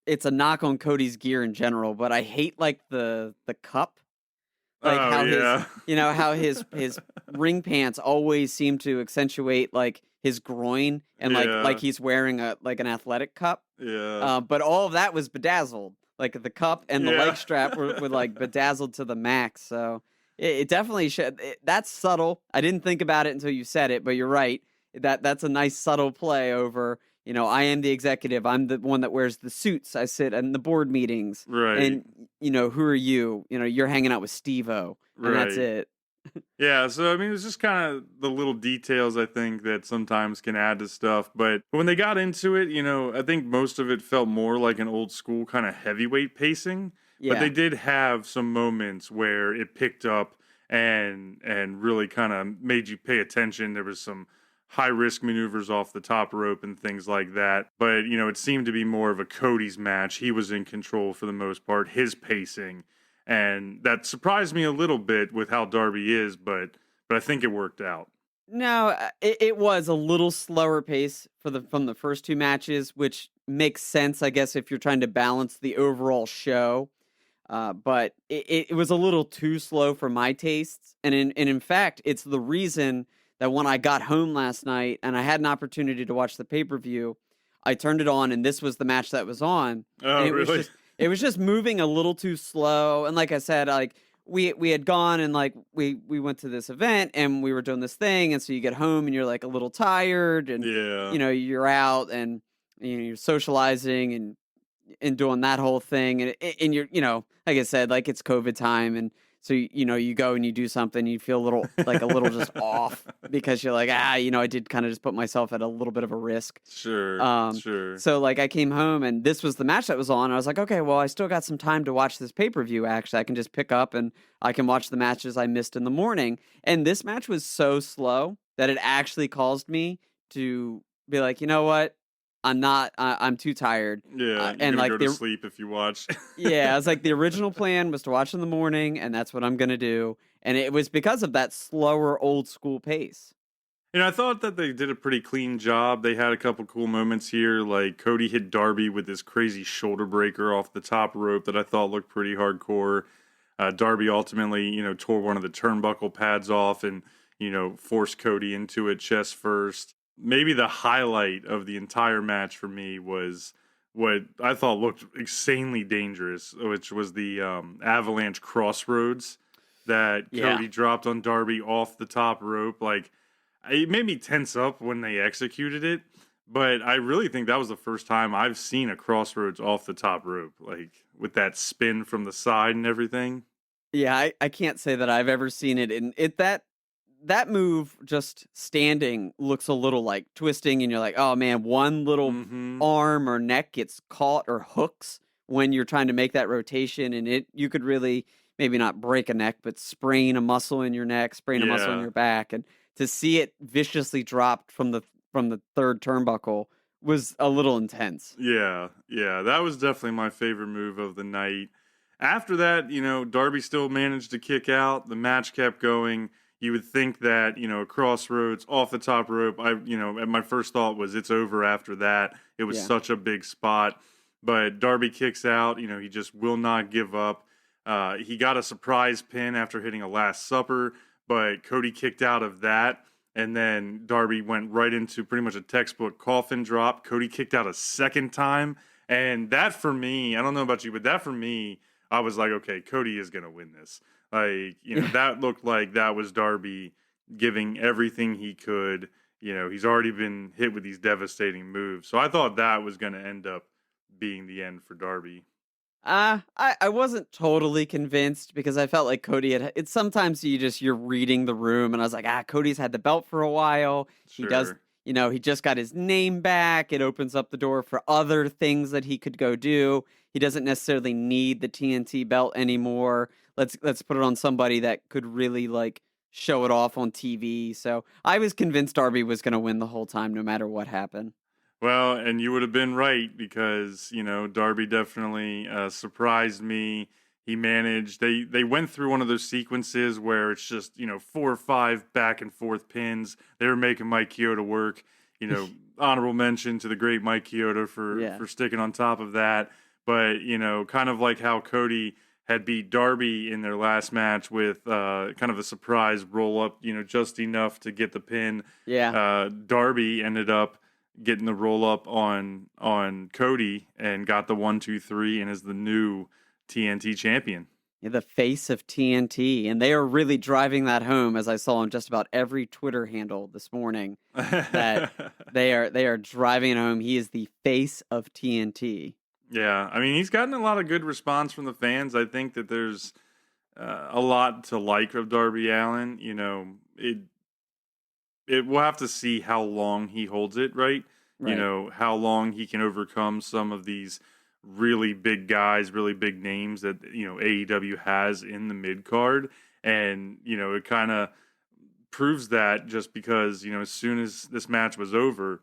it's a knock on Cody's gear in general. But I hate like the cup. Like how his, you know, how his ring pants always seem to accentuate like his groin and like he's wearing an athletic cup. Yeah. But all of that was bedazzled. Like the cup and the leg strap were like bedazzled to the max. So it definitely should. That's subtle. I didn't think about it until you said it, but you're right. That's a nice subtle play over, you know, I am the executive. I'm the one that wears the suits. I sit in the board meetings. Right. And, you know, who are you? You know, you're hanging out with Steve-O. And that's it. Yeah, so I mean, it's just kind of the little details I think that sometimes can add to stuff. But when they got into it, I think most of it felt more like an old school kind of heavyweight pacing. But they Yeah. did have some moments where it picked up and really kind of made you pay attention. There was some high risk maneuvers off the top rope and things like that. But it seemed to be more of a Cody's match. He was in control for the most part. His pacing. And that surprised me a little bit with how Darby is, but I think it worked out. No, it was a little slower pace from the first two matches, which makes sense, I guess, if you're trying to balance the overall show. But it was a little too slow for my tastes, and in fact, it's the reason that when I got home last night and I had an opportunity to watch the pay-per-view, I turned it on, and this was the match that was on, and Oh, really? it was just moving a little too slow. And like I said, like we had gone and like we went to this event and we were doing this thing, and so you get home and you're like a little tired, and Yeah. you're out and you're socializing and doing that whole thing, and you're like I said, like it's COVID time, and so you go and you do something, you feel a little just off because you're like, I did kind of just put myself at a little bit of a risk. Sure. Sure. So like I came home and this was the match that was on. I was like, okay, well I still got some time to watch this pay-per-view. Actually, I can just pick up and I can watch the matches I missed in the morning. And this match was so slow that it actually caused me to be like, you know what? I'm too tired. Yeah, you're And gonna like go to sleep if you watch. yeah, I was like, the original plan was to watch in the morning, and that's what I'm gonna do. And it was because of that slower, old school pace. I thought that they did a pretty clean job. They had a couple cool moments here, like Cody hit Darby with this crazy shoulder breaker off the top rope that I thought looked pretty hardcore. Darby ultimately, tore one of the turnbuckle pads off and, forced Cody into it chest first. Maybe the highlight of the entire match for me was what I thought looked insanely dangerous, which was the avalanche crossroads that Yeah. Cody dropped on Darby off the top rope. Like, it made me tense up when they executed it, but I really think that was the first time I've seen a crossroads off the top rope, like with that spin from the side and everything. Yeah, I can't say that I've ever seen it. And that move just standing looks a little like twisting, and you're like, oh man, one little Mm-hmm. arm or neck gets caught or hooks when you're trying to make that rotation, and you could really maybe not break a neck, but sprain a muscle in your neck, sprain a muscle in Yeah. your back, and to see it viciously dropped from the third turnbuckle was a little intense. Yeah, yeah, that was definitely my favorite move of the night. After that, Darby still managed to kick out. The match kept going. You would think that, a crossroads off the top rope. My first thought was it's over after that. It was Yeah. such a big spot. But Darby kicks out. He just will not give up. He got a surprise pin after hitting a Last Supper, but Cody kicked out of that. And then Darby went right into pretty much a textbook coffin drop. Cody kicked out a second time. And that for me, I don't know about you, but that for me, I was like, okay, Cody is going to win this. Like, that looked like that was Darby giving everything he could. He's already been hit with these devastating moves. So I thought that was going to end up being the end for Darby. I wasn't totally convinced because I felt like Cody it's sometimes you're reading the room, and I was like, Cody's had the belt for a while. He does, Sure. he just got his name back. It opens up the door for other things that he could go do. He doesn't necessarily need the TNT belt anymore. Let's put it on somebody that could really like show it off on TV. So I was convinced Darby was going to win the whole time, no matter what happened. Well, and you would have been right because, Darby definitely surprised me. He managed, they went through one of those sequences where it's just, 4 or 5 back and forth pins. They were making Mike Chioda work. Honorable mention to the great Mike Chioda for sticking on top of that. But, kind of like how Cody had beat Darby in their last match with kind of a surprise roll up, just enough to get the pin. Yeah. Darby ended up getting the roll up on Cody and got the 1-2-3 and is the new TNT champion. Yeah, the face of TNT, and they are really driving that home, as I saw on just about every Twitter handle this morning. That they are driving it home. He is the face of TNT. Yeah, I mean, he's gotten a lot of good response from the fans. I think that there's a lot to like of Darby Allin. We'll have to see how long he holds it, right? Right. How long he can overcome some of these really big guys, really big names that, AEW has in the mid card. And, it kind of proves that just because, as soon as this match was over,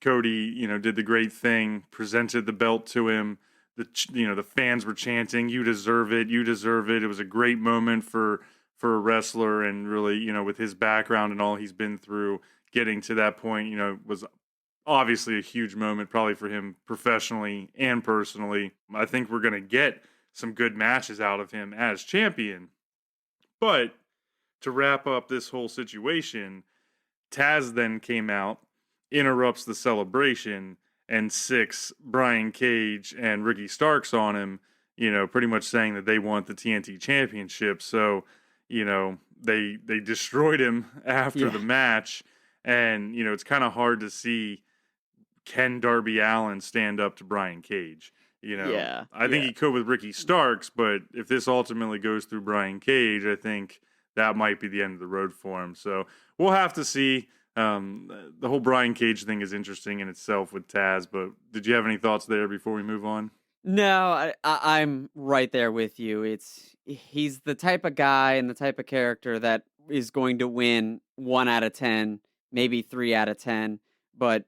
Cody, did the great thing, presented the belt to him. The fans were chanting, "You deserve it, you deserve it." It was a great moment for a wrestler, and really, with his background and all he's been through, getting to that point, was obviously a huge moment, probably for him professionally and personally. I think we're going to get some good matches out of him as champion. But to wrap up this whole situation, Taz then came out, interrupts the celebration, and six Brian Cage and Ricky Starks on him, pretty much saying that they want the TNT championship. So, they destroyed him after the match. And, it's kind of hard to see, can Darby Allin stand up to Brian Cage? I think he could with Ricky Starks, but if this ultimately goes through Brian Cage, I think that might be the end of the road for him. So we'll have to see. The whole Brian Cage thing is interesting in itself with Taz, but did you have any thoughts there before we move on? No, I'm right there with you. He's the type of guy and the type of character that is going to win 1 out of 10, maybe 3 out of 10, but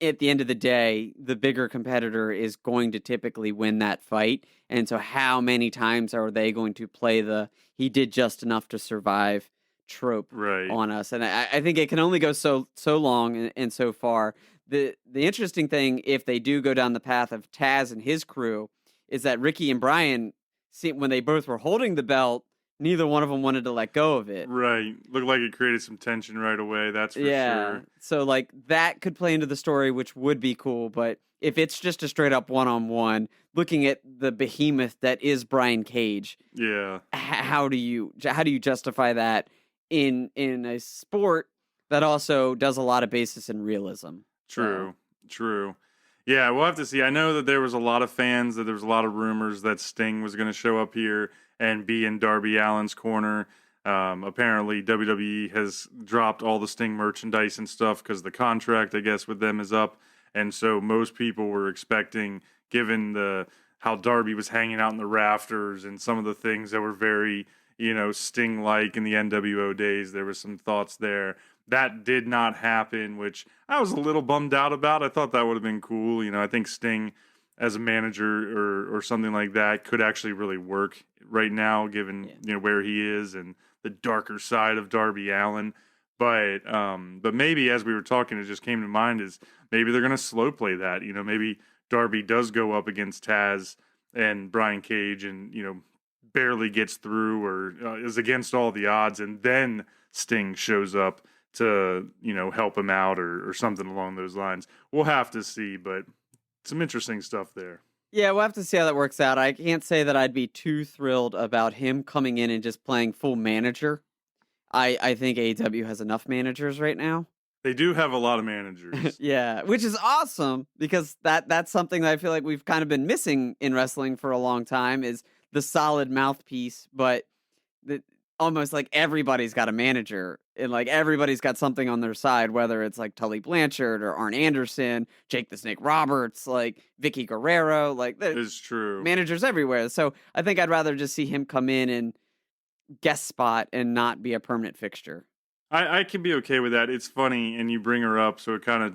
at the end of the day, the bigger competitor is going to typically win that fight. And so how many times are they going to play the "he did just enough to survive" trope on us? And I think it can only go so long and so far. The interesting thing, if they do go down the path of Taz and his crew, is that Ricky and Brian, when they both were holding the belt, neither one of them wanted to let go of it. Right. Looked like it created some tension right away, that's for sure. So, that could play into the story, which would be cool. But if it's just a straight up one-on-one, looking at the behemoth that is Brian Cage, how do you justify that in a sport that also does a lot of basis in realism? True. Yeah, we'll have to see. I know that there was a lot of fans, that there was a lot of rumors that Sting was going to show up here and be in Darby Allin's corner. Apparently, WWE has dropped all the Sting merchandise and stuff because the contract, I guess, with them is up. And so most people were expecting, given how Darby was hanging out in the rafters and some of the things that were very, Sting-like in the NWO days, there was some thoughts there. That did not happen, which I was a little bummed out about. I thought that would have been cool. I think Sting as a manager or something like that could actually really work right now, given where he is and the darker side of Darby Allin. But maybe, as we were talking, it just came to mind, is maybe they're going to slow play that. Maybe Darby does go up against Taz and Brian Cage and barely gets through or is against all the odds, and then Sting shows up to help him out or something along those lines. We'll have to see, but some interesting stuff there. Yeah, we'll have to see how that works out. I can't say that I'd be too thrilled about him coming in and just playing full manager. I think AEW has enough managers right now. They do have a lot of managers. Yeah, which is awesome, because that's something that I feel like we've kind of been missing in wrestling for a long time, is the solid mouthpiece, but almost like everybody's got a manager, and everybody's got something on their side, whether it's Tully Blanchard or Arn Anderson, Jake the Snake Roberts, Vicky Guerrero, it's true. Managers everywhere. So I think I'd rather just see him come in and guest spot and not be a permanent fixture. I can be okay with that. It's funny, and you bring her up, so it kind of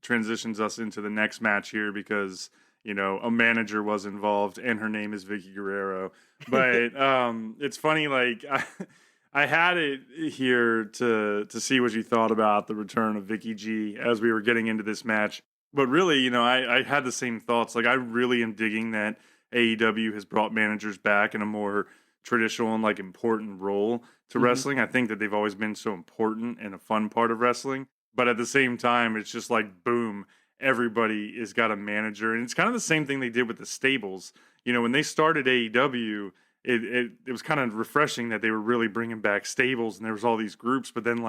transitions us into the next match here, because a manager was involved, and her name is Vicky Guerrero. But it's funny, I had it here to see what you thought about the return of Vicky G as we were getting into this match. But really, I had the same thoughts. I really am digging that AEW has brought managers back in a more traditional and important role to wrestling. I think that they've always been so important and a fun part of wrestling. But at the same time, it's just boom, everybody has got a manager. And it's kind of the same thing they did with the stables. When they started AEW, it was kind of refreshing that they were really bringing back stables, and there was all these groups. But then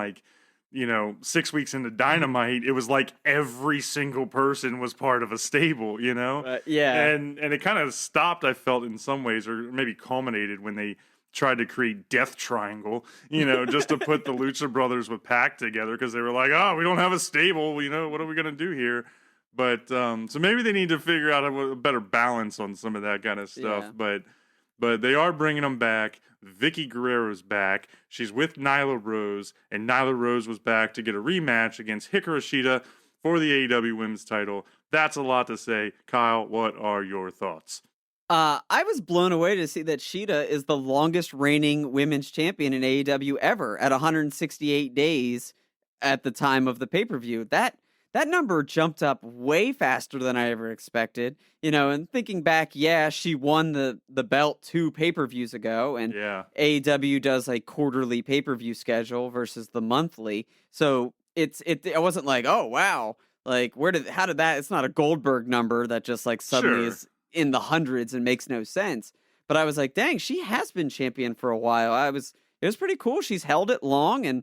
6 weeks into Dynamite, it was every single person was part of a stable, Yeah. And it kind of stopped, I felt, in some ways, or maybe culminated when they tried to create Death Triangle, just to put the Lucha Brothers with Pac together because they were like, oh, we don't have a stable, what are we going to do here? But so maybe they need to figure out a better balance on some of that kind of stuff. Yeah. But they are bringing them back. Vicky Guerrero's back. She's with Nyla Rose, and Nyla Rose was back to get a rematch against Hikaru Shida for the AEW Women's title. That's a lot to say. Kyle, what are your thoughts? I was blown away to see that Shida is the longest reigning women's champion in AEW ever at 168 days at the time of the pay-per-view. That number jumped up way faster than I ever expected. And thinking back, she won the belt 2 pay-per-views ago, and AEW does a quarterly pay-per-view schedule versus the monthly. So it wasn't like, oh wow, like how did that? It's not a Goldberg number that just like suddenly is in the hundreds and makes no sense. But I was like, dang, she has been champion for a while. It was pretty cool. She's held it long and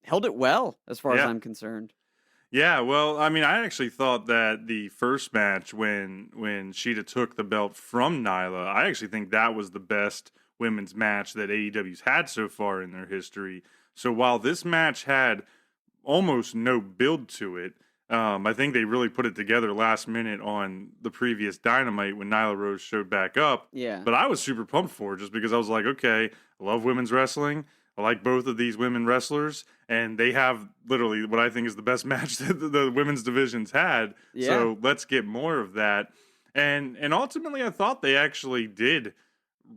held it well as far as I'm concerned. Yeah, well, I mean, I actually thought that the first match when Shida took the belt from Nyla, I actually think that was the best women's match that AEW's had so far in their history. So while this match had almost no build to it, I think they really put it together last minute on the previous Dynamite when Nyla Rose showed back up. Yeah. But I was super pumped for it just because I was like, okay, I love women's wrestling. I like both of these women wrestlers, and they have literally what I think is the best match that the women's division's had. Yeah. So let's get more of that. And ultimately, I thought they actually did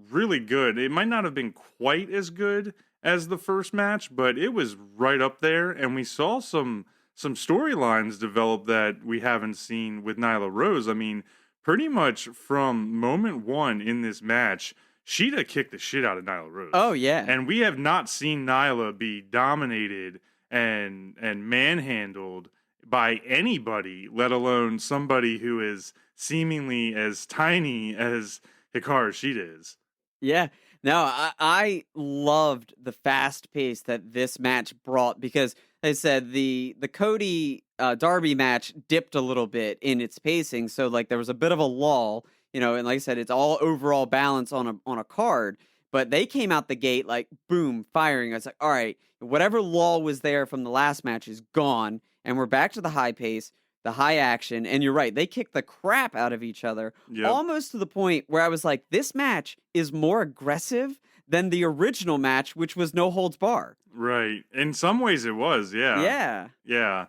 really good. It might not have been quite as good as the first match, but it was right up there, and we saw some storylines develop that we haven't seen with Nyla Rose. I mean, pretty much from moment one in this match, Shida kicked the shit out of Nyla Rose. Oh, yeah. And we have not seen Nyla be dominated and manhandled by anybody, let alone somebody who is seemingly as tiny as Hikaru Shida is. Yeah. No, I loved the fast pace that this match brought because, like I said, the Cody Darby match dipped a little bit in its pacing. So, like, there was a bit of a lull. And like I said, it's all overall balance on a card, but they came out the gate like boom, firing. I was like, all right, whatever lull was there from the last match is gone, and we're back to the high pace, the high action. And you're right, they kicked the crap out of each other, almost to the point where I was like, this match is more aggressive than the original match, which was no holds bar. Right. In some ways, it was. Yeah. Yeah.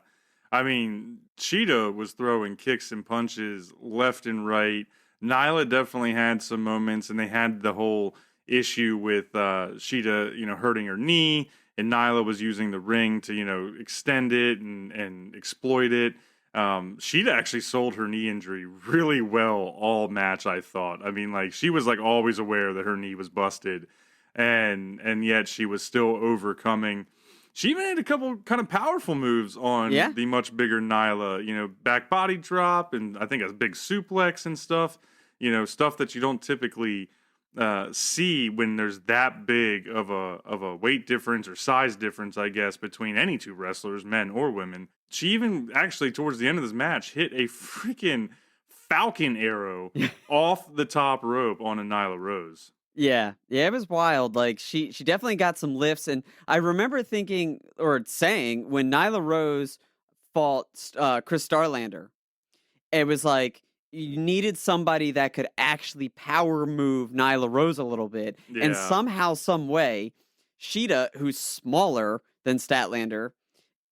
I mean, Shida was throwing kicks and punches left and right. Nyla definitely had some moments, and they had the whole issue with Shida, hurting her knee, and Nyla was using the ring to, extend it and exploit it. Shida actually sold her knee injury really well all match, I thought. I mean, like, she was like always aware that her knee was busted, and yet she was still overcoming. She even had a couple kind of powerful moves on the much bigger Nyla, back body drop, and I think a big suplex and stuff. Stuff that you don't typically see when there's that big of a weight difference or size difference, I guess, between any two wrestlers, men or women. She even actually, towards the end of this match, hit a freaking falcon arrow off the top rope on a Nyla Rose. Yeah, it was wild. Like, she definitely got some lifts, and I remember thinking or saying when Nyla Rose fought Chris Starlander, it was like, you needed somebody that could actually power move Nyla Rose a little bit. Yeah. And somehow, some way, Shida, who's smaller than Statlander,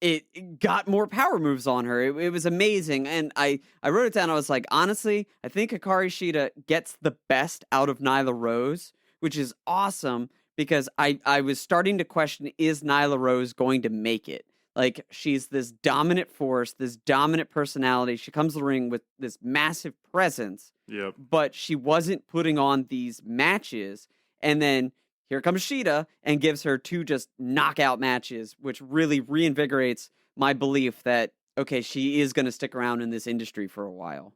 it got more power moves on her. It was amazing. And I wrote it down. I was like, honestly, I think Hikaru Shida gets the best out of Nyla Rose, which is awesome because I was starting to question, is Nyla Rose going to make it? Like, she's this dominant force, this dominant personality. She comes to the ring with this massive presence. Yep. But she wasn't putting on these matches. And then here comes Shida and gives her 2 just knockout matches, which really reinvigorates my belief that, okay, she is going to stick around in this industry for a while.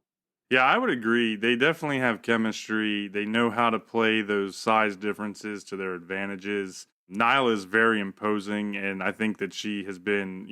Yeah, I would agree. They definitely have chemistry. They know how to play those size differences to their advantages. Nyla is very imposing, and I think that she has been,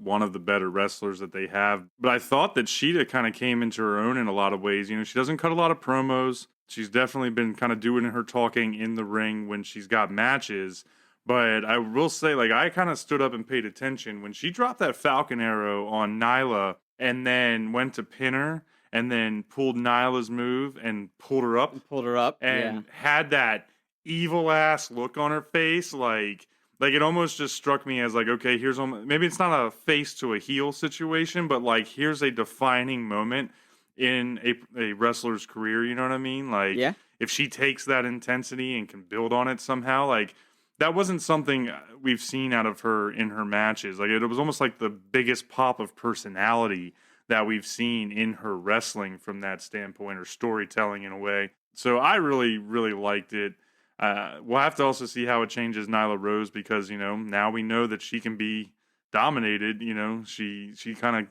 one of the better wrestlers that they have. But I thought that Shida kind of came into her own in a lot of ways. She doesn't cut a lot of promos. She's definitely been kind of doing her talking in the ring when she's got matches. But I will say, like, I kind of stood up and paid attention when she dropped that Falcon Arrow on Nyla and then went to pin her and then pulled Nyla's move and pulled her up and had that evil ass look on her face. Like it almost just struck me as like, okay, here's maybe it's not a face to a heel situation, but like here's a defining moment in a wrestler's career. You know what I mean? Like, if she takes that intensity and can build on it somehow, like that wasn't something we've seen out of her in her matches. Like, it was almost like the biggest pop of personality that we've seen in her wrestling from that standpoint, or storytelling in a way. So I really, really liked it. We'll have to also see how it changes Nyla Rose, because, you know, now we know that she can be dominated. You know, she kind of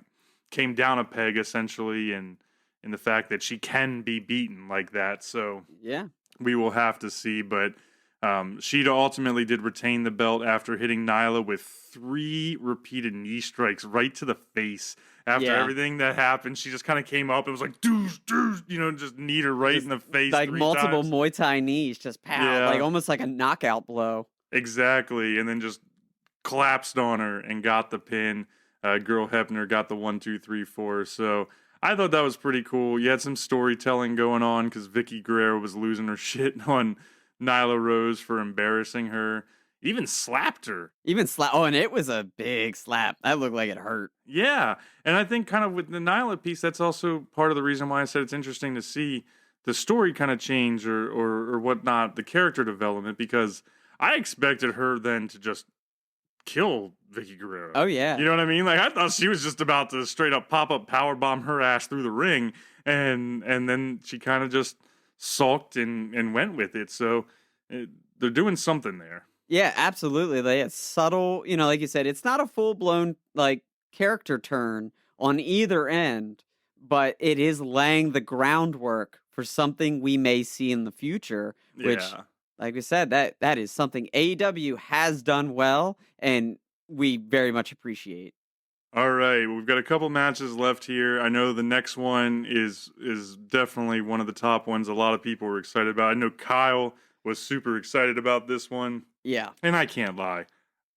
came down a peg essentially, and in the fact that she can be beaten like that. So yeah, we will have to see. But Shida ultimately did retain the belt after hitting Nyla with 3 repeated knee strikes right to the face. After everything that happened, she just kind of came up and was like, doosh, you know, just kneed her right in the face. Like 3 multiple times. Muay Thai knees, just pow, like almost like a knockout blow. Exactly. And then just collapsed on her and got the pin. Girl Hebner got the 1, 2, 3, 4. So I thought that was pretty cool. You had some storytelling going on because Vicky Guerrero was losing her shit on Nyla Rose for embarrassing her. Even slapped her. Oh, and it was a big slap. That looked like it hurt. Yeah. And I think kind of with the Nyla piece, that's also part of the reason why I said it's interesting to see the story kind of change or whatnot, the character development, because I expected her then to just kill Vicky Guerrero. Oh, yeah. You know what I mean? Like, I thought she was just about to straight up pop-up powerbomb her ass through the ring, and then she kind of just sulked and went with it. So they're doing something there. Yeah, absolutely. Like, it's subtle, you know, like you said, it's not a full-blown, like, character turn on either end, but it is laying the groundwork for something we may see in the future, which, like we said, that is something AEW has done well, and we very much appreciate. All right, we've got a couple matches left here. I know the next one is definitely one of the top ones a lot of people were excited about. I know Kyle was super excited about this one. Yeah. And I can't lie.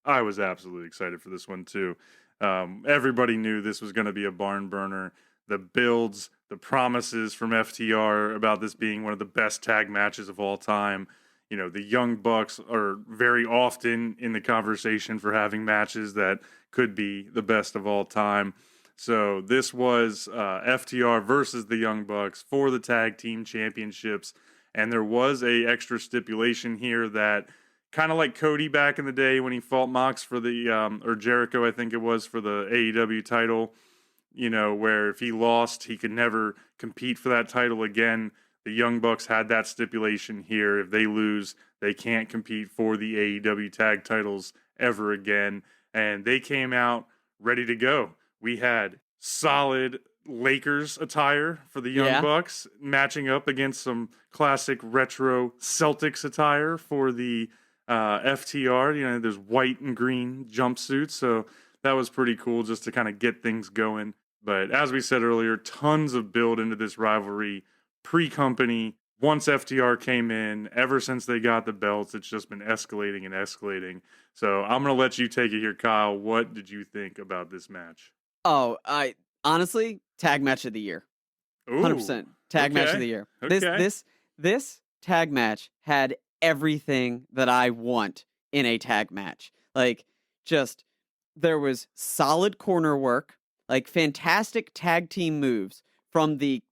I was absolutely excited for this one too. Everybody knew this was going to be a barn burner. The builds, the promises from FTR about this being one of the best tag matches of all time. You know, the Young Bucks are very often in the conversation for having matches that could be the best of all time. So this was FTR versus the Young Bucks for the tag team championships. And there was a extra stipulation here that, kind of like Cody back in the day when he fought Mox for the, or Jericho, I think it was, for the AEW title, you know, where if he lost, he could never compete for that title again. The Young Bucks had that stipulation here. If they lose, they can't compete for the AEW tag titles ever again. And they came out ready to go. We had solid Lakers attire for the Young Bucks, matching up against some classic retro Celtics attire for the FTR. You know, there's white and green jumpsuits, so that was pretty cool just to kind of get things going. But as we said earlier, tons of build into this rivalry pre-company. Once FTR came in, ever since they got the belts, it's just been escalating and escalating. So I'm going to let you take it here, Kyle. What did you think about this match? Oh, honestly, tag match of the year. 100% tag match of the year. Okay. This tag match had everything that I want in a tag match. Like, just, there was solid corner work, like fantastic tag team moves from the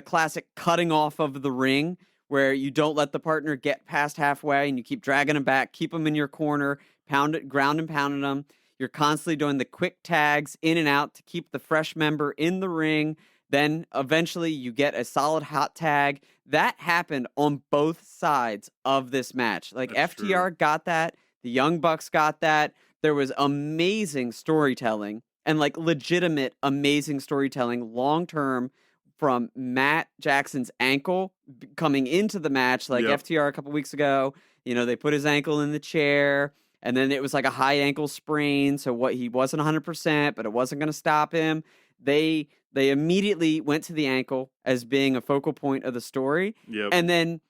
classic cutting off of the ring, where you don't let the partner get past halfway and you keep dragging them back, keep them in your corner, ground and pounding them. You're constantly doing the quick tags in and out to keep the fresh member in the ring. Then eventually you get a solid hot tag. That happened on both sides of this match. Like, That's FTR got that. The Young Bucks got that. There was amazing storytelling and like legitimate amazing storytelling long-term from Matt Jackson's ankle coming into the match. Like FTR a couple weeks ago, you know, they put his ankle in the chair. And then it was like a high ankle sprain. So he wasn't 100%, but it wasn't going to stop him. they immediately went to the ankle as being a focal point of the story, Yep. and then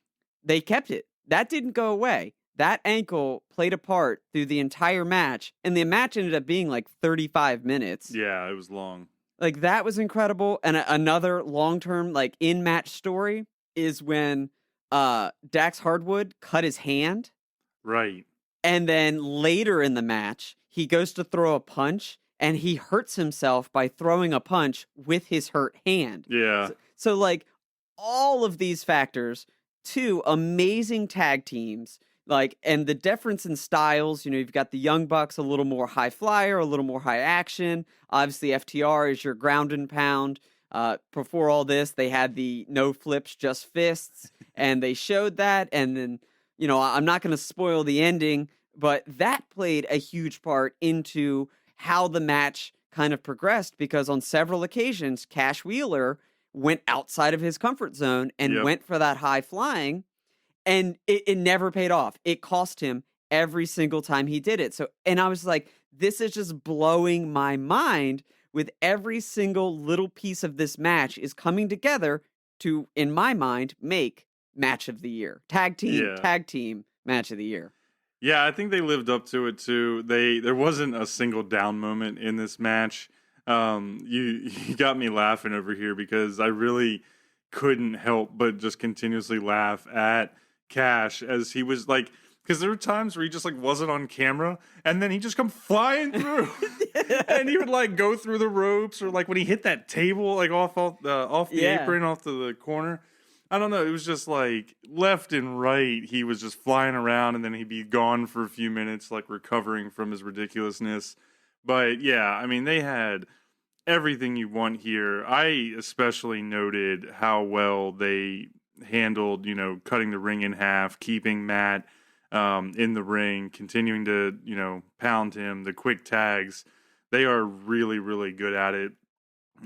they kept it. That didn't go away. That ankle played a part through the entire match, and the match ended up being like 35 minutes. Yeah, it was long. Like, that was incredible. And another long-term, like, in-match story is when Dax Hardwood cut his hand. Right. And then later in the match, he goes to throw a punch, and he hurts himself by throwing a punch with his hurt hand. Yeah. So like, all of these factors, two amazing tag teams, like, and the difference in styles, you've got the Young Bucks a little more high flyer, a little more high action. Obviously, FTR is your ground and pound. Before all this, they had the no flips, just fists, and they showed that. And then, I'm not going to spoil the ending, but that played a huge part into how the match kind of progressed, because on several occasions, Cash Wheeler went outside of his comfort zone and went for that high flying. And it never paid off. It cost him every single time he did it. So, and I was like, this is just blowing my mind, with every single little piece of this match is coming together to, in my mind, make match of the year. Tag team match of the year. Yeah, I think they lived up to it too. There wasn't a single down moment in this match. You got me laughing over here because I really couldn't help but just continuously laugh at Cash as he was like, because there were times where he just like wasn't on camera, and then he just come flying through, and he would like go through the ropes, or like when he hit that table like off the apron, off to the corner. I don't know. It was just like left and right. He was just flying around, and then he'd be gone for a few minutes, like recovering from his ridiculousness. But yeah, I mean, they had everything you want here. I especially noted how well they handled, cutting the ring in half, keeping Matt in the ring, continuing to, pound him, the quick tags. They are really, really good at it.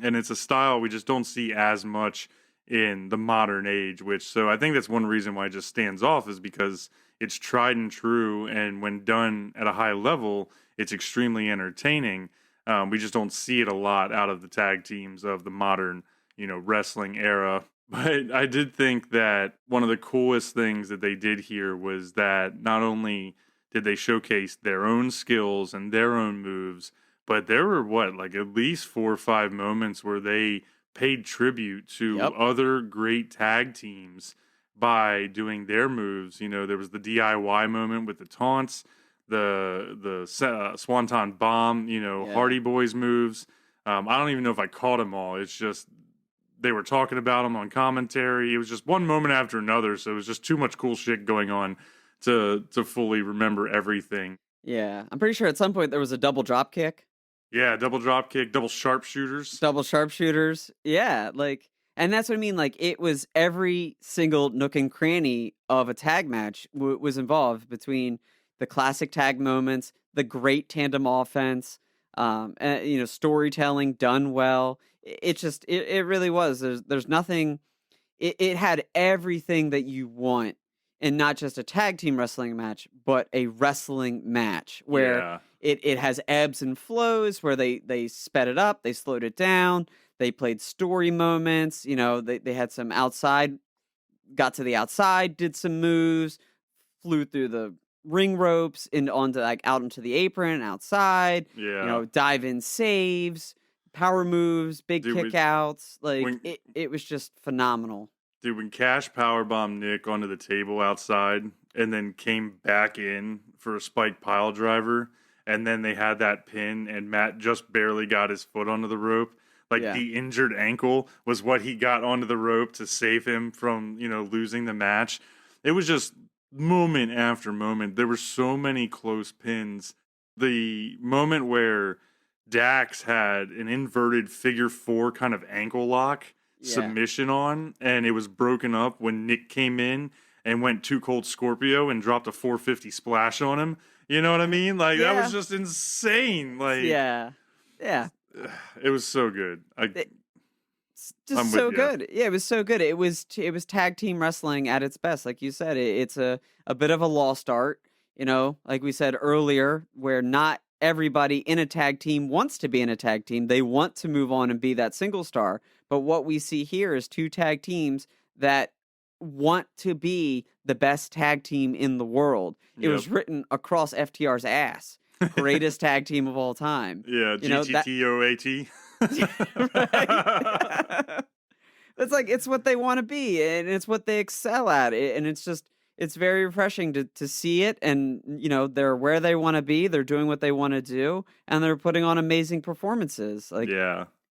And it's a style we just don't see as much in the modern age, so I think that's one reason why it just stands off, is because it's tried and true, and when done at a high level, it's extremely entertaining. We just don't see it a lot out of the tag teams of the modern, wrestling era. But I did think that one of the coolest things that they did here was that not only did they showcase their own skills and their own moves, but there were at least 4 or 5 moments where they paid tribute to other great tag teams by doing their moves. There was the DIY moment with the taunts, the Swanton Bomb, Hardy Boys moves. I don't even know if I caught them all. It's just they were talking about them on commentary. It was just one moment after another, so it was just too much cool shit going on to fully remember everything. Yeah, I'm pretty sure at some point there was a double drop kick. Yeah, double drop kick, double sharpshooters. Yeah, and that's what I mean. Like, it was every single nook and cranny of a tag match was involved, between the classic tag moments, the great tandem offense, and, storytelling done well. It really was. There's nothing. It had everything that you want, and not just a tag team wrestling match, but a wrestling match where it has ebbs and flows, where they sped it up, they slowed it down, they played story moments. They had some outside, got to the outside, did some moves, flew through the ring ropes and onto out into the apron outside. Yeah, dive in saves, power moves, big kickouts. It was just phenomenal. Dude, when Cash powerbombed Nick onto the table outside and then came back in for a spike pile driver, and then they had that pin and Matt just barely got his foot onto the rope. The injured ankle was what he got onto the rope to save him from, losing the match. It was just moment after moment. There were so many close pins. The moment where Dax had an inverted figure 4 kind of ankle lock submission on, and it was broken up when Nick came in and went Too Cold Scorpio and dropped a 450 splash on him. You know what I mean? That was just insane. It was so good. Just so good. Yeah, it was so good. It was tag team wrestling at its best. Like you said, it's a bit of a lost art, like we said earlier, where not everybody in a tag team wants to be in a tag team. They want to move on and be that single star. But what we see here is two tag teams that want to be the best tag team in the world. It was written across FTR's ass. Greatest tag team of all time. Yeah, GTTOAT. Right? It's like, it's what they want to be, and it's what they excel at. And it's very refreshing to see it. And, they're where they want to be. They're doing what they want to do, and they're putting on amazing performances. Like,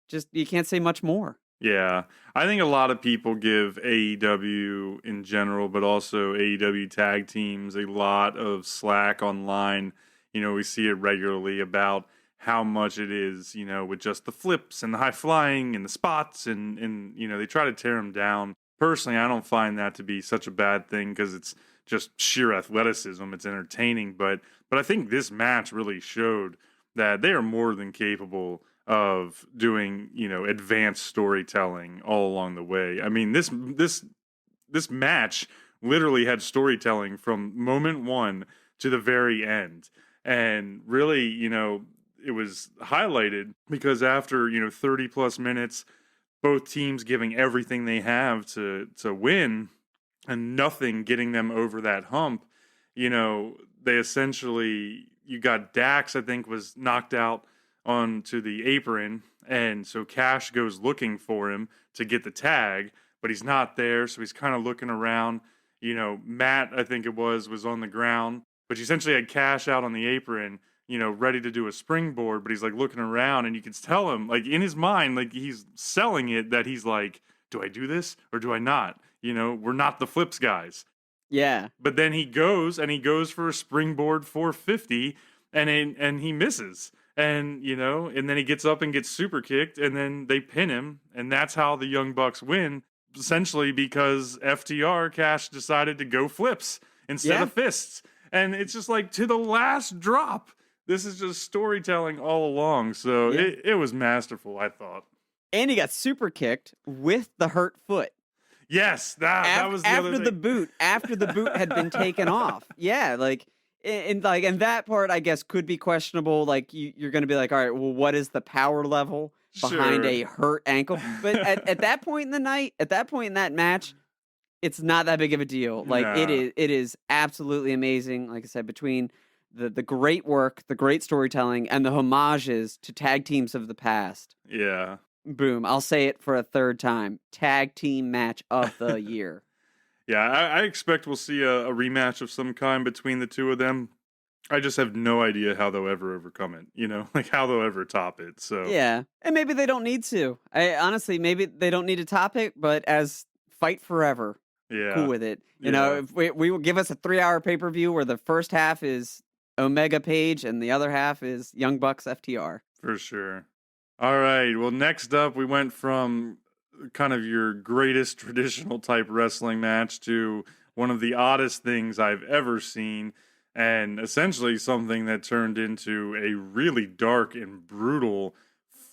just, you can't say much more. Yeah, I think a lot of people give AEW in general, but also AEW tag teams, a lot of slack online. We see it regularly about how much it is, with just the flips and the high flying and the spots and they try to tear them down. Personally, I don't find that to be such a bad thing because it's just sheer athleticism. It's entertaining, but I think this match really showed that they are more than capable of doing, advanced storytelling all along the way. I mean, this match literally had storytelling from moment one to the very end. And really, it was highlighted because after, 30 plus minutes, both teams giving everything they have to win and nothing getting them over that hump, they essentially, you got Dax, I think, was knocked out onto the apron, and so Cash goes looking for him to get the tag, but he's not there, so he's kind of looking around. Matt, I think it was on the ground, but he essentially had Cash out on the apron, ready to do a springboard, but he's like looking around, and you can tell him, like, in his mind, like, he's selling it that he's like, do I do this or do I not? We're not the flips guys. Yeah. But then he goes for a springboard 450, and he misses. And, and then he gets up and gets super kicked, and then they pin him, and that's how the Young Bucks win, essentially because FTR, Cash, decided to go flips instead of fists. And it's just like, to the last drop. This is just storytelling all along, so it was masterful, I thought. And he got super kicked with the hurt foot. Yes, that was the other thing. After the boot had been taken off. Yeah, and that part, I guess, could be questionable. Like, you're going to be like, all right, well, what is the power level behind a hurt ankle? But at that point in the night, at that point in that match, it's not that big of a deal. Like, it is absolutely amazing. Like I said, between the great work, the great storytelling, and the homages to tag teams of the past. Yeah. Boom. I'll say it for a third time. Tag team match of the year. Yeah, I expect we'll see a rematch of some kind between the two of them. I just have no idea how they'll ever overcome it, like how they'll ever top it. So yeah, and maybe they don't need to. Honestly, maybe they don't need to top it, but as Fight Forever, cool with it. If we will give us a 3-hour pay-per-view where the first half is Omega Page and the other half is Young Bucks FTR. For sure. All right, well, next up, we went from kind of your greatest traditional type wrestling match to one of the oddest things I've ever seen, and essentially something that turned into a really dark and brutal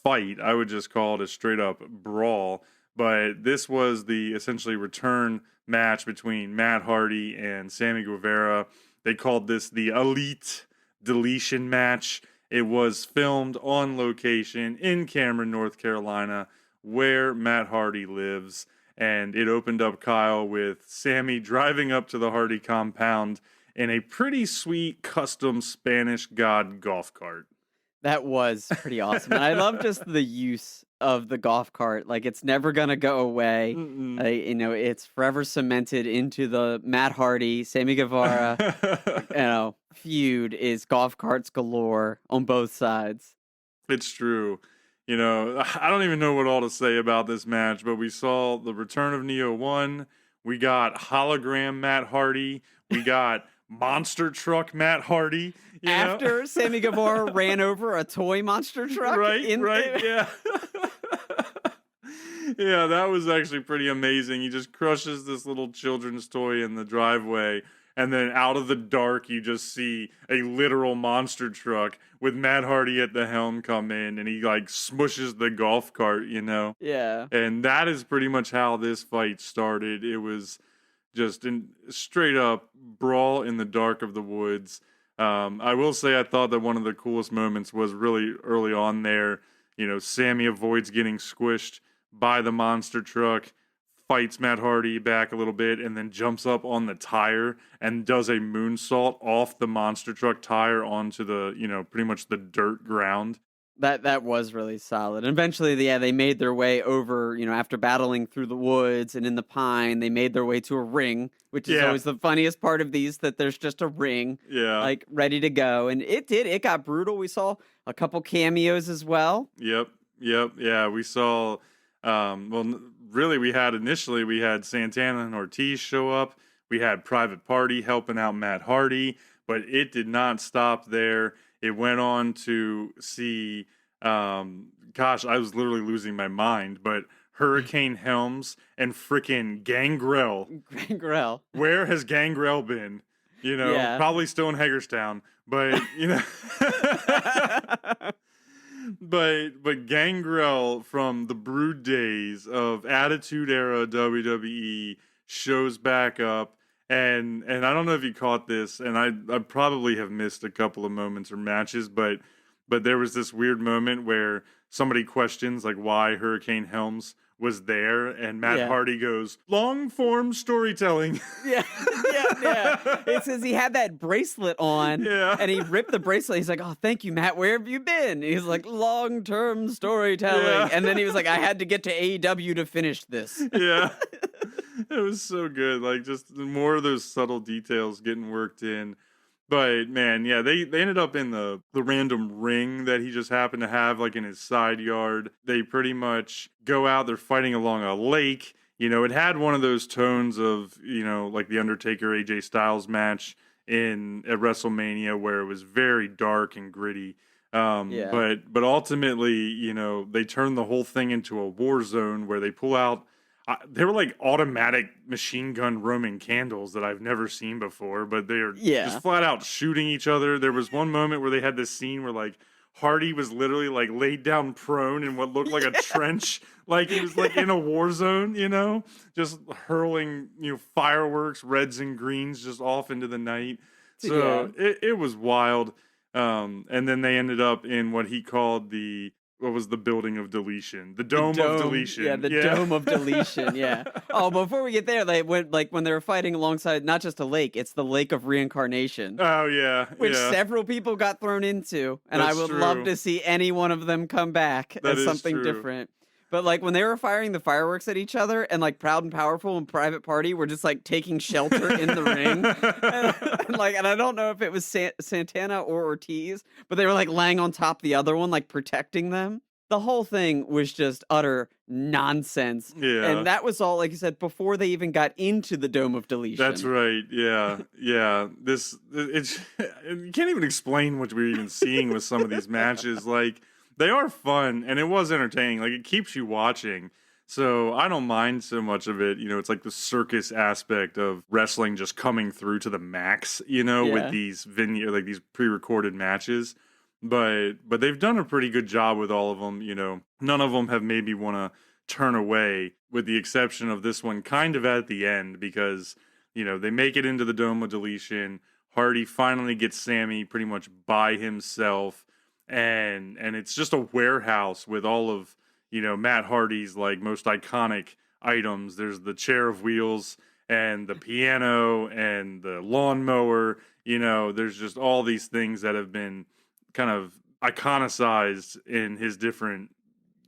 fight. I would just call it a straight up brawl, but this was the essentially return match between Matt Hardy and Sammy Guevara. They called this the Elite Deletion match. It was filmed on location in Cameron, North Carolina, where Matt Hardy lives, and it opened up, Kyle, with Sammy driving up to the Hardy compound in a pretty sweet custom Spanish God golf cart. That was pretty awesome. And I love just the use of the golf cart. Like, it's never going to go away. It's forever cemented into the Matt Hardy, Sammy Guevara, feud is golf carts galore on both sides. It's true. I don't even know what all to say about this match, but we saw the return of Neo 1. We got hologram Matt Hardy. We got monster truck Matt Hardy. After Sammy Guevara ran over a toy monster truck. Right, yeah. Yeah, that was actually pretty amazing. He just crushes this little children's toy in the driveway. And then out of the dark, you just see a literal monster truck with Matt Hardy at the helm come in, and he like smushes the golf cart, Yeah. And that is pretty much how this fight started. It was just a straight up brawl in the dark of the woods. I will say I thought that one of the coolest moments was really early on there. Sammy avoids getting squished by the monster truck, fights Matt Hardy back a little bit, and then jumps up on the tire and does a moonsault off the monster truck tire onto the, pretty much the dirt ground. That was really solid. And eventually, they made their way over, after battling through the woods and in the pine, they made their way to a ring, which is always the funniest part of these, that there's just a ring, like, ready to go. And it got brutal. We saw a couple cameos as well. Yep. Yeah, we saw, really, we had Santana and Ortiz show up. We had Private Party helping out Matt Hardy, but it did not stop there. It went on to see, I was literally losing my mind, but Hurricane Helms and frickin' Gangrel. Gangrel. Where has Gangrel been? Probably still in Hagerstown, but, but Gangrel from the Brood days of Attitude Era WWE shows back up. And I don't know if you caught this, and I probably have missed a couple of moments or matches, but there was this weird moment where somebody questions like why Hurricane Helms was there, and Matt Hardy goes, long form storytelling. Yeah. It says he had that bracelet on, and he ripped the bracelet. He's like, oh, thank you, Matt. Where have you been? And he's like, long term storytelling. And then he was like, I had to get to AEW to finish this. Yeah. It was so good. Like, just more of those subtle details getting worked in. But, man, they ended up in the random ring that he just happened to have, like, in his side yard. They pretty much go out. They're fighting along a lake. It had one of those tones of, like the Undertaker AJ Styles match at WrestleMania, where it was very dark and gritty. But ultimately, they turn the whole thing into a war zone where they pull out. They were like automatic machine gun Roman candles that I've never seen before, but they're just flat out shooting each other. There was one moment where they had this scene where like Hardy was literally like laid down prone in what looked like a trench, like he was like in a war zone, just hurling, fireworks, reds and greens just off into the night. So it was wild. And then they ended up in what he called what was the building of deletion? The dome of deletion. Yeah, dome of deletion, yeah. Oh, before we get there, they went, like, when they were fighting alongside not just a lake, it's the Lake of Reincarnation. Oh, yeah. Which several people got thrown into, and I would love to see any one of them come back as something different. But, like, when they were firing the fireworks at each other, and, like, Proud and Powerful and Private Party were just, like, taking shelter in the ring. And I don't know if it was Santana or Ortiz, but they were, like, laying on top of the other one, like, protecting them. The whole thing was just utter nonsense. Yeah. And that was all, like you said, before they even got into the Dome of Deletion. That's right. Yeah. You can't even explain what we're even seeing with some of these matches. Like, they are fun, and it was entertaining. Like, it keeps you watching. So I don't mind so much of it. It's like the circus aspect of wrestling just coming through to the max, with these these pre-recorded matches. But they've done a pretty good job with all of them. None of them have made me want to turn away, with the exception of this one kind of at the end, because, they make it into the Dome of Deletion. Hardy finally gets Sammy pretty much by himself. And it's just a warehouse with all of, Matt Hardy's like most iconic items. There's the chair of wheels and the piano and the lawnmower. There's just all these things that have been kind of iconicized in his different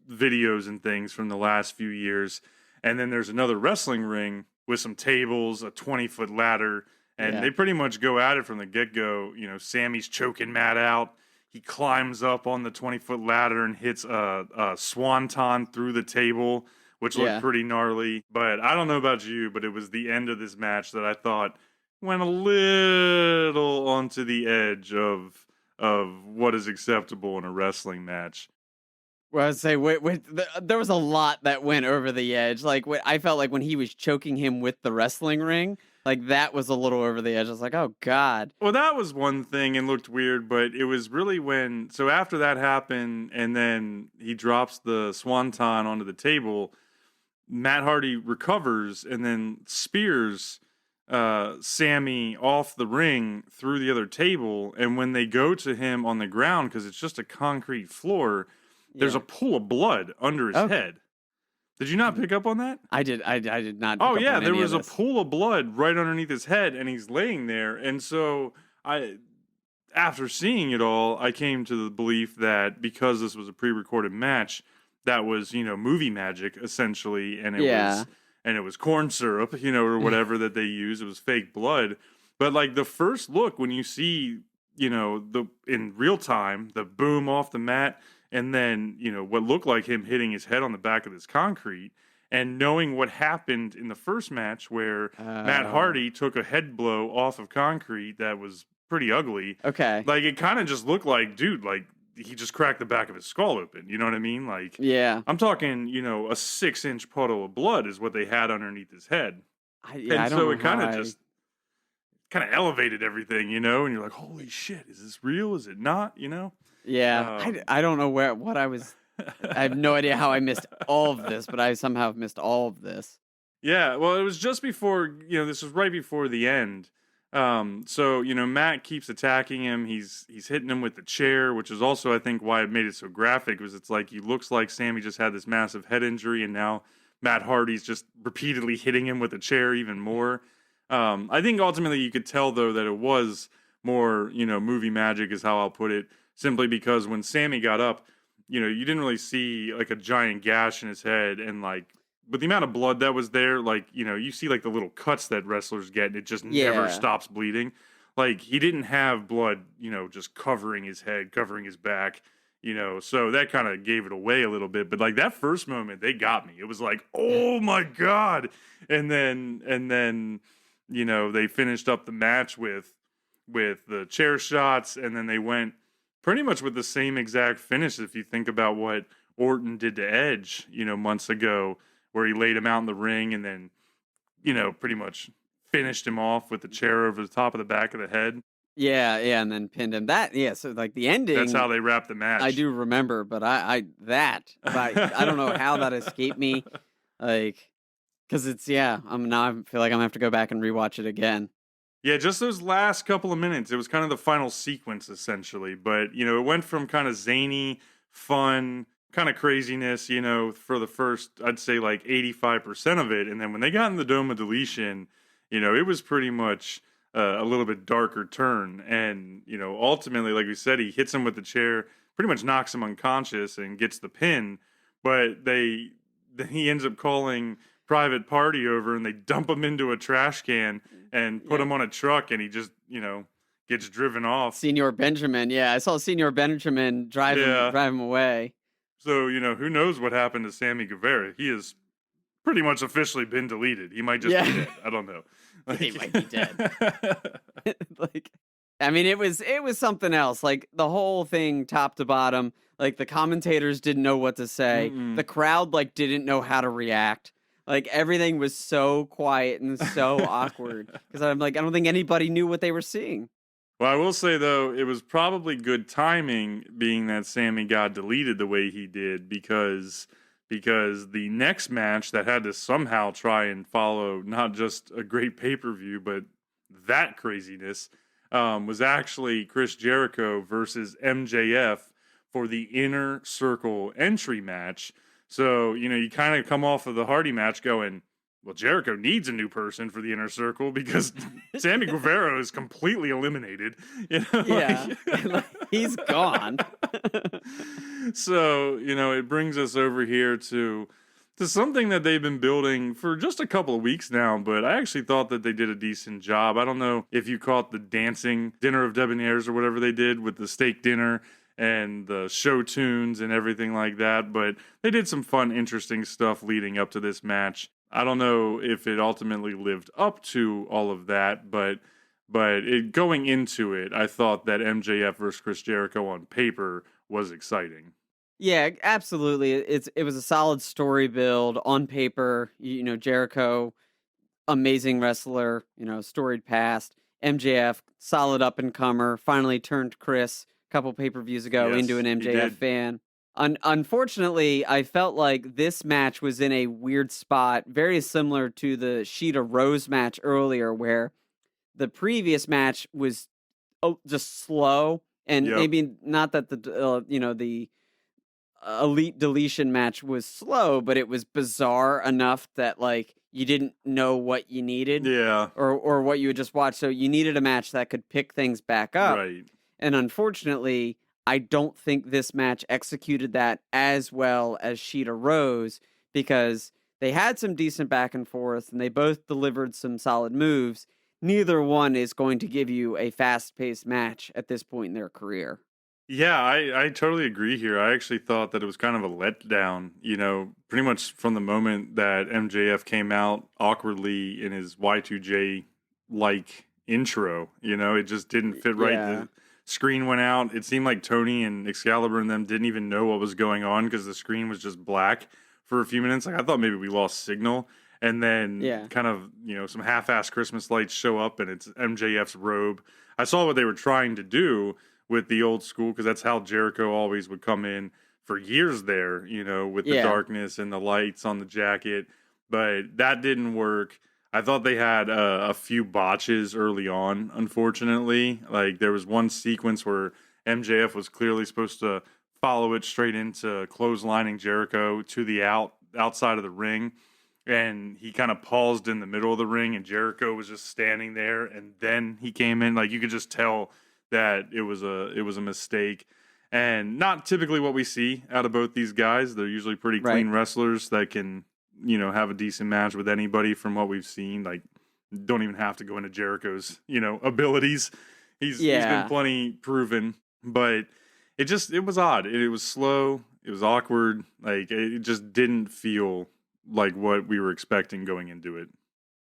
videos and things from the last few years. And then there's another wrestling ring with some tables, a 20-foot ladder, and they pretty much go at it from the get-go. Sammy's choking Matt out. He climbs up on the 20-foot ladder and hits a swanton through the table, which looked pretty gnarly. But I don't know about you, but it was the end of this match that I thought went a little onto the edge of what is acceptable in a wrestling match. Well, I'd say there was a lot that went over the edge. Like, I felt like when he was choking him with the wrestling ring, like, that was a little over the edge. I was like, oh, God. Well, that was one thing and looked weird, but it was really so after that happened, and then he drops the swanton onto the table, Matt Hardy recovers and then spears Sammy off the ring through the other table, and when they go to him on the ground, because it's just a concrete floor, there's a pool of blood under his head. Did you not pick up on that? I did not pick Oh up yeah, on there any was of a this. pool of blood right underneath his head, and he's laying there. And so after seeing it all, I came to the belief that because this was a pre-recorded match, that was, movie magic essentially, and it was corn syrup, or whatever that they use. It was fake blood. But like the first look when you see, in real time, the boom off the mat, and then, what looked like him hitting his head on the back of this concrete, and knowing what happened in the first match where Matt Hardy took a head blow off of concrete that was pretty ugly. Okay. Like, it kind of just looked like, dude, like, he just cracked the back of his skull open. You know what I mean? Like, yeah. I'm talking, a 6-inch puddle of blood is what they had underneath his head. I don't so know it kind how of just kind of elevated everything, and you're like, holy shit, is this real? Is it not? Yeah. I don't know what I was. I have no idea how I missed all of this, but I somehow missed all of this. Yeah, well, it was just before, this was right before the end. So, Matt keeps attacking him. He's hitting him with the chair, which is also, I think, why it made it so graphic, was it's like he looks like Sammy just had this massive head injury, and now Matt Hardy's just repeatedly hitting him with the chair even more. I think ultimately you could tell, though, that it was more, movie magic is how I'll put it, simply because when Sammy got up, you didn't really see like a giant gash in his head, and like with the amount of blood that was there, like, you see like the little cuts that wrestlers get, and it just never stops bleeding. Like, he didn't have blood, just covering his head, covering his back, so that kind of gave it away a little bit. But like that first moment, they got me. It was like, oh my God. And then, they finished up the match with the chair shots, and then they went pretty much with the same exact finish if you think about what Orton did to Edge, months ago, where he laid him out in the ring and then, pretty much finished him off with the chair over the top of the back of the head. Yeah, and then pinned him. So like the ending. That's how they wrapped the match. I do remember, but I don't know how that escaped me, like, because it's I feel like I'm gonna have to go back and rewatch it again. Yeah, just those last couple of minutes. It was kind of the final sequence, essentially. But, it went from kind of zany, fun, kind of craziness, for the first, I'd say, like 85% of it. And then when they got in the Dome of Deletion, it was pretty much a little bit darker turn. And, ultimately, like we said, he hits him with the chair, pretty much knocks him unconscious and gets the pin. But then he ends up calling Private Party over, and they dump him into a trash can and put him on a truck, and he just, gets driven off. Senor Benjamin, I saw Senor Benjamin drive him away. So, who knows what happened to Sammy Guevara? He has pretty much officially been deleted. He might just be dead. I don't know. Like, he might be dead. Like, I mean, it was something else. Like, the whole thing, top to bottom, like, the commentators didn't know what to say. Mm-mm. The crowd, like, didn't know how to react. Like, everything was so quiet and so awkward. Because I'm like, I don't think anybody knew what they were seeing. Well, I will say, though, it was probably good timing, being that Sammy got deleted the way he did, because the next match that had to somehow try and follow not just a great pay-per-view, but that craziness, was actually Chris Jericho versus MJF for the Inner Circle entry match. So, you kind of come off of the Hardy match going, well, Jericho needs a new person for the Inner Circle because Sammy Guevara is completely eliminated. He's gone. So, it brings us over here to something that they've been building for just a couple of weeks now, but I actually thought that they did a decent job. I don't know if you caught the dancing dinner of debonaires or whatever they did with the steak dinner and the show tunes and everything like that, but they did some fun, interesting stuff leading up to this match. I don't know if it ultimately lived up to all of that, but going into it, I thought that MJF versus Chris Jericho on paper was exciting. Yeah, absolutely. It was a solid story build on paper. Jericho, amazing wrestler. Storied past. MJF, solid up and comer. Finally turned Chris a couple pay-per-views ago into an MJF fan. Unfortunately, I felt like this match was in a weird spot, very similar to the Shida Rose match earlier, where the previous match was just slow, and Yep. maybe not that the Elite Deletion match was slow, but it was bizarre enough that like you didn't know what you needed Yeah. or what you had just watched. So you needed a match that could pick things back up. Right. And unfortunately, I don't think this match executed that as well as Sheeta Rose, because they had some decent back and forth and they both delivered some solid moves. Neither one is going to give you a fast paced match at this point in their career. Yeah, I totally agree here. I actually thought that it was kind of a letdown, pretty much from the moment that MJF came out awkwardly in his Y2J like intro. It just didn't fit right. Yeah. The screen went out. It seemed like Tony and Excalibur and them didn't even know what was going on because the screen was just black for a few minutes. Like, I thought maybe we lost signal. And then kind of, some half-assed Christmas lights show up and it's MJF's robe. I saw what they were trying to do with the old school, because that's how Jericho always would come in for years there, with the darkness and the lights on the jacket. But that didn't work. I thought they had a few botches early on, unfortunately. Like, there was one sequence where MJF was clearly supposed to follow it straight into clotheslining Jericho to the outside of the ring. And he kind of paused in the middle of the ring, and Jericho was just standing there. And then he came in. Like, you could just tell that it was a mistake, and not typically what we see out of both these guys. They're usually pretty clean wrestlers that can, have a decent match with anybody from what we've seen. Like, don't even have to go into Jericho's, abilities. He's been plenty proven, but it was odd. It was slow. It was awkward. Like, it just didn't feel like what we were expecting going into it.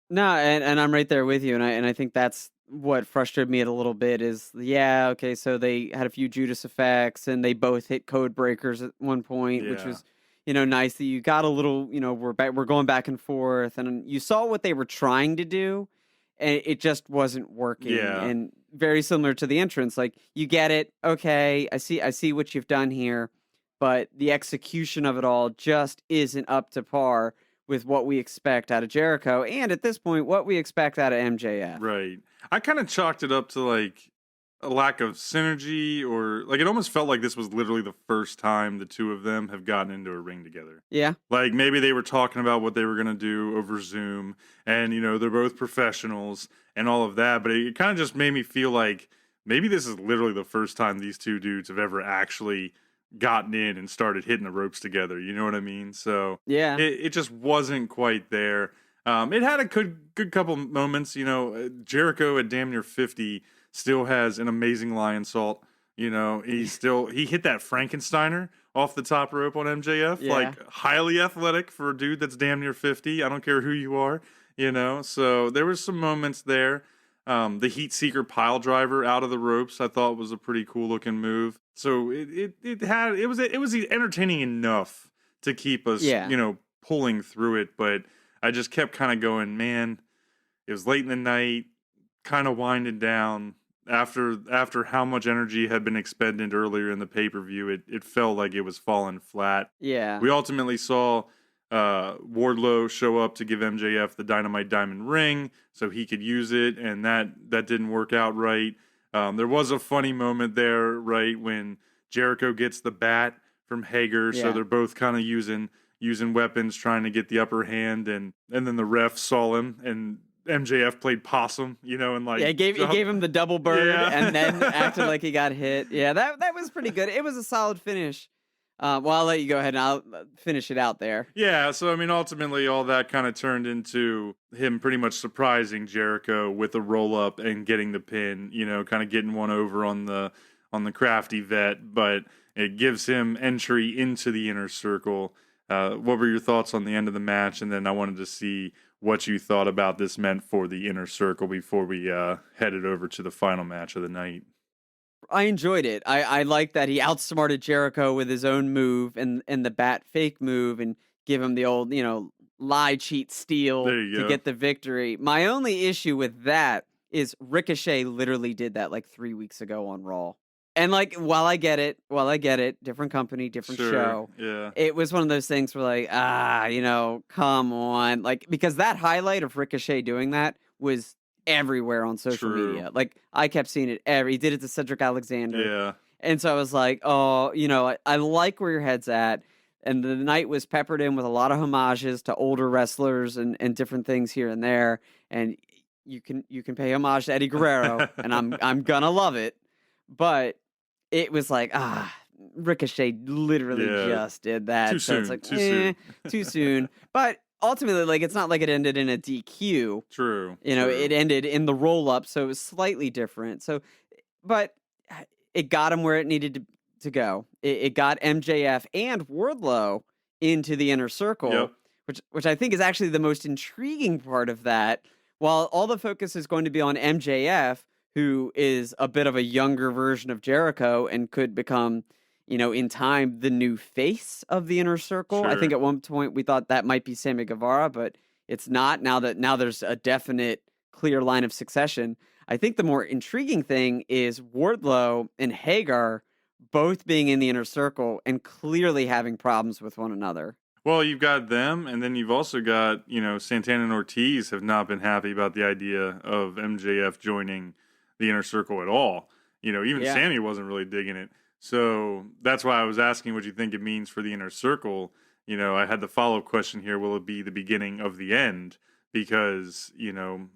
No, and I'm right there with you, and I think that's what frustrated me a little bit is, okay, so they had a few Judas effects and they both hit code breakers at one point, which was, nice that you got a little, we're going back and forth, and you saw what they were trying to do, and it just wasn't working. Yeah. And very similar to the entrance, like, you get it, okay, I see what you've done here, but the execution of it all just isn't up to par with what we expect out of Jericho, and at this point, what we expect out of MJF. Right. I kind of chalked it up to like a lack of synergy, or like it almost felt like this was literally the first time the two of them have gotten into a ring together. Yeah. Like, maybe they were talking about what they were going to do over Zoom, and, they're both professionals and all of that, but it kind of just made me feel like maybe this is literally the first time these two dudes have ever actually gotten in and started hitting the ropes together. You know what I mean? So yeah, it just wasn't quite there. It had a good couple moments. Jericho at damn near 50 still has an amazing lion salt. He hit that Frankensteiner off the top rope on MJF. Yeah. Like, highly athletic for a dude that's damn near 50. I don't care who you are. So there was some moments there. The Heat Seeker pile driver out of the ropes, I thought, was a pretty cool looking move. So it was entertaining enough to keep us, pulling through it. But I just kept kind of going, man, it was late in the night, kind of winding down. After how much energy had been expended earlier in the pay-per-view, it felt like it was falling flat. Yeah. We ultimately saw Wardlow show up to give MJF the Dynamite Diamond ring so he could use it, and that didn't work out right. There was a funny moment there, right, when Jericho gets the bat from Hager, so they're both kind of using weapons, trying to get the upper hand, and then the ref saw him, and MJF played possum, and like... Yeah, he gave him the double bird, and then acted like he got hit. Yeah, that was pretty good. It was a solid finish. Well, I'll let you go ahead and I'll finish it out there. Yeah, so I mean, ultimately, all that kind of turned into him pretty much surprising Jericho with a roll-up and getting the pin, kind of getting one over on the crafty vet, but it gives him entry into the Inner Circle. What were your thoughts on the end of the match? And then I wanted to see what you thought about this meant for the Inner Circle before we headed over to the final match of the night. I enjoyed it. I like that he outsmarted Jericho with his own move and the bat fake move, and give him the old, lie, cheat, steal to get the victory. My only issue with that is Ricochet literally did that like 3 weeks ago on Raw. And like, while I get it, different company, different show. Yeah. It was one of those things where like, come on. Like, because that highlight of Ricochet doing that was everywhere on social media. Like, I kept seeing it he did it to Cedric Alexander. Yeah. And so I was like, oh, I like where your head's at. And the night was peppered in with a lot of homages to older wrestlers and different things here and there. And you can pay homage to Eddie Guerrero, and I'm gonna love it. But it was like, Ricochet literally just did that. Too soon. It's like, Too too soon. But ultimately, like, it's not like it ended in a DQ. True. It ended in the roll up, so it was slightly different. So, but it got him where it needed to go. It got MJF and Wardlow into the inner circle, which I think is actually the most intriguing part of that. While all the focus is going to be on MJF, who is a bit of a younger version of Jericho and could become, in time, the new face of the inner circle. Sure. I think at one point we thought that might be Sammy Guevara, but it's not. Now there's a definite, clear line of succession. I think the more intriguing thing is Wardlow and Hagar both being in the inner circle and clearly having problems with one another. Well, you've got them, and then you've also got, Santana and Ortiz have not been happy about the idea of MJF joining the inner circle at all. Even Sammy wasn't really digging it. So that's why I was asking what you think it means for the inner circle. I had the follow-up question here, will it be the beginning of the end? Because,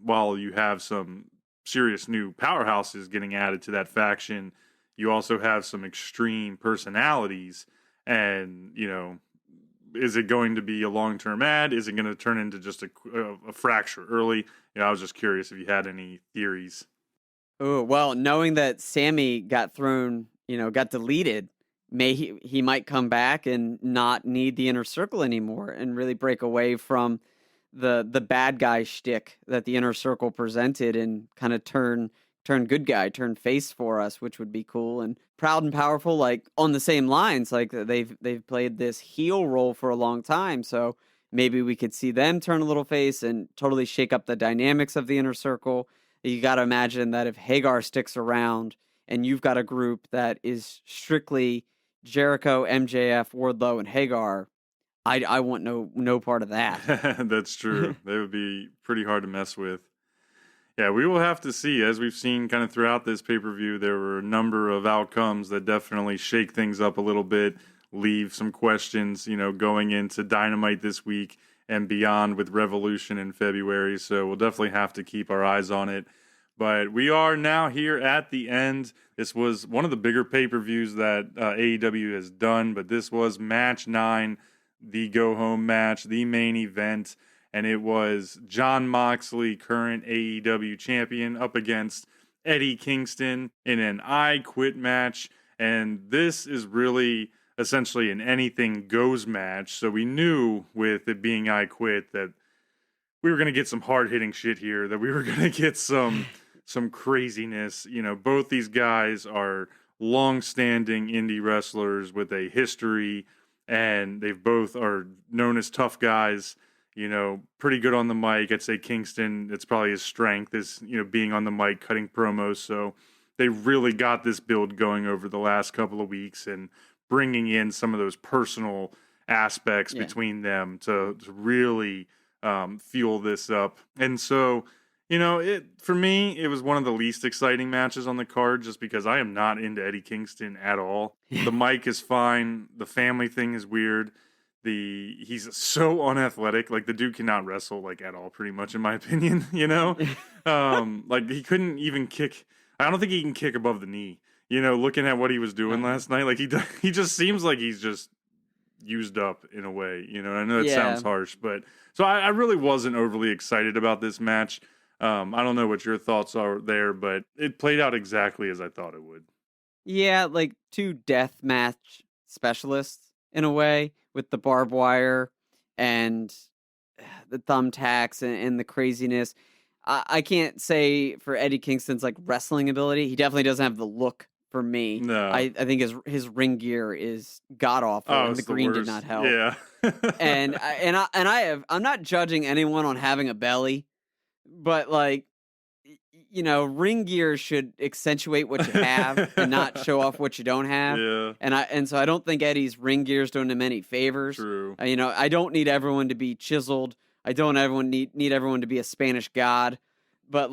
while you have some serious new powerhouses getting added to that faction, you also have some extreme personalities. And, is it going to be a long-term ad? Is it going to turn into just a fracture early? I was just curious if you had any theories. Oh, well, knowing that Sammy got thrown, got deleted, he might come back and not need the inner circle anymore and really break away from the bad guy shtick that the inner circle presented and kind of turn good guy, turn face for us, which would be cool. And Proud and Powerful, like, on the same lines, like they've played this heel role for a long time, so maybe we could see them turn a little face and totally shake up the dynamics of the inner circle. You got to imagine that if Hagar sticks around and you've got a group that is strictly Jericho, MJF, Wardlow, and Hagar, I want no part of that. That's true. They would be pretty hard to mess with. Yeah, we will have to see. As we've seen kind of throughout this pay-per-view, there were a number of outcomes that definitely shake things up a little bit, leave some questions, going into Dynamite this week and beyond with Revolution in February. So we'll definitely have to keep our eyes on it. But we are now here at the end. This was one of the bigger pay-per-views that AEW has done, but this was match 9, the go-home match, the main event. And it was Jon Moxley, current AEW champion, up against Eddie Kingston in an I Quit match. And this is really essentially an anything goes match. So we knew with it being I Quit that we were going to get some hard-hitting shit here, that we were going to get some craziness. Both these guys are long-standing indie wrestlers with a history, and they both are known as tough guys. Pretty good on the mic. I'd say Kingston, it's probably his strength is, being on the mic, cutting promos. So they really got this build going over the last couple of weeks and bringing in some of those personal aspects between them to really fuel this up. And so, for me, it was one of the least exciting matches on the card just because I am not into Eddie Kingston at all. The mic is fine. The family thing is weird. He's so unathletic. Like, the dude cannot wrestle, like, at all, pretty much, in my opinion, like, he couldn't even kick. I don't think he can kick above the knee, looking at what he was doing last night. Like, he just seems like he's just used up in a way, I know that sounds harsh, but so I really wasn't overly excited about this match. I don't know what your thoughts are there, but it played out exactly as I thought it would. Yeah, like two death match specialists in a way, with the barbed wire and the thumbtacks and the craziness. I can't say for Eddie Kingston's like wrestling ability. He definitely doesn't have the look for me. No. I think his ring gear is god awful, and the green did not help. Yeah. I'm not judging anyone on having a belly, but like ring gear should accentuate what you have and not show off what you don't have. Yeah. And so I don't think Eddie's ring gear is doing him any favors. True. I don't need everyone to be chiseled. I don't need everyone to be a Spanish god. But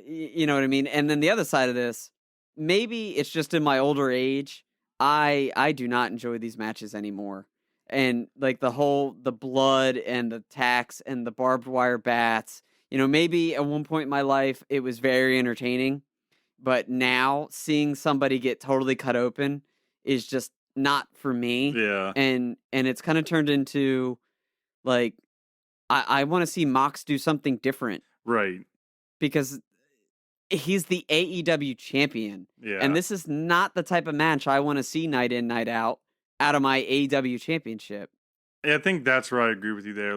you know what I mean? And then the other side of this, maybe it's just in my older age, I do not enjoy these matches anymore. And the blood and the tacks and the barbed wire bats, maybe at one point in my life it was very entertaining, but now seeing somebody get totally cut open is just not for me. Yeah. And it's kind of turned into I want to see Mox do something different. Right. Because he's the AEW champion. Yeah. And this is not the type of match I want to see night in, night out of my AEW championship. Yeah, I think that's where I agree with you there.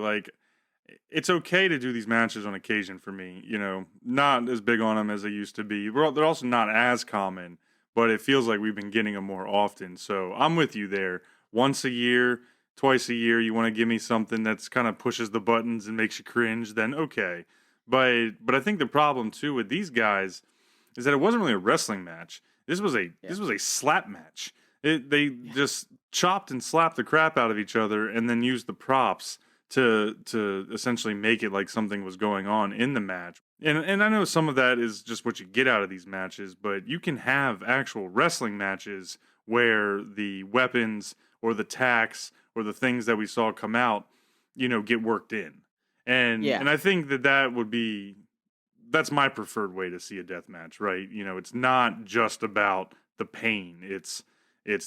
It's okay to do these matches on occasion for me. Not as big on them as they used to be. They're also not as common, but it feels like we've been getting them more often. So I'm with you there. Once a year, twice a year, you want to give me something that's kind of pushes the buttons and makes you cringe, then okay. But I think the problem too with these guys is that it wasn't really a wrestling match. This was a slap match. They just chopped and slapped the crap out of each other and then used the props to essentially make it like something was going on in the match. And I know some of that is just what you get out of these matches, but you can have actual wrestling matches where the weapons or the tacks or the things that we saw come out, get worked in. And I think that's my preferred way to see a death match, right? It's not just about the pain. It's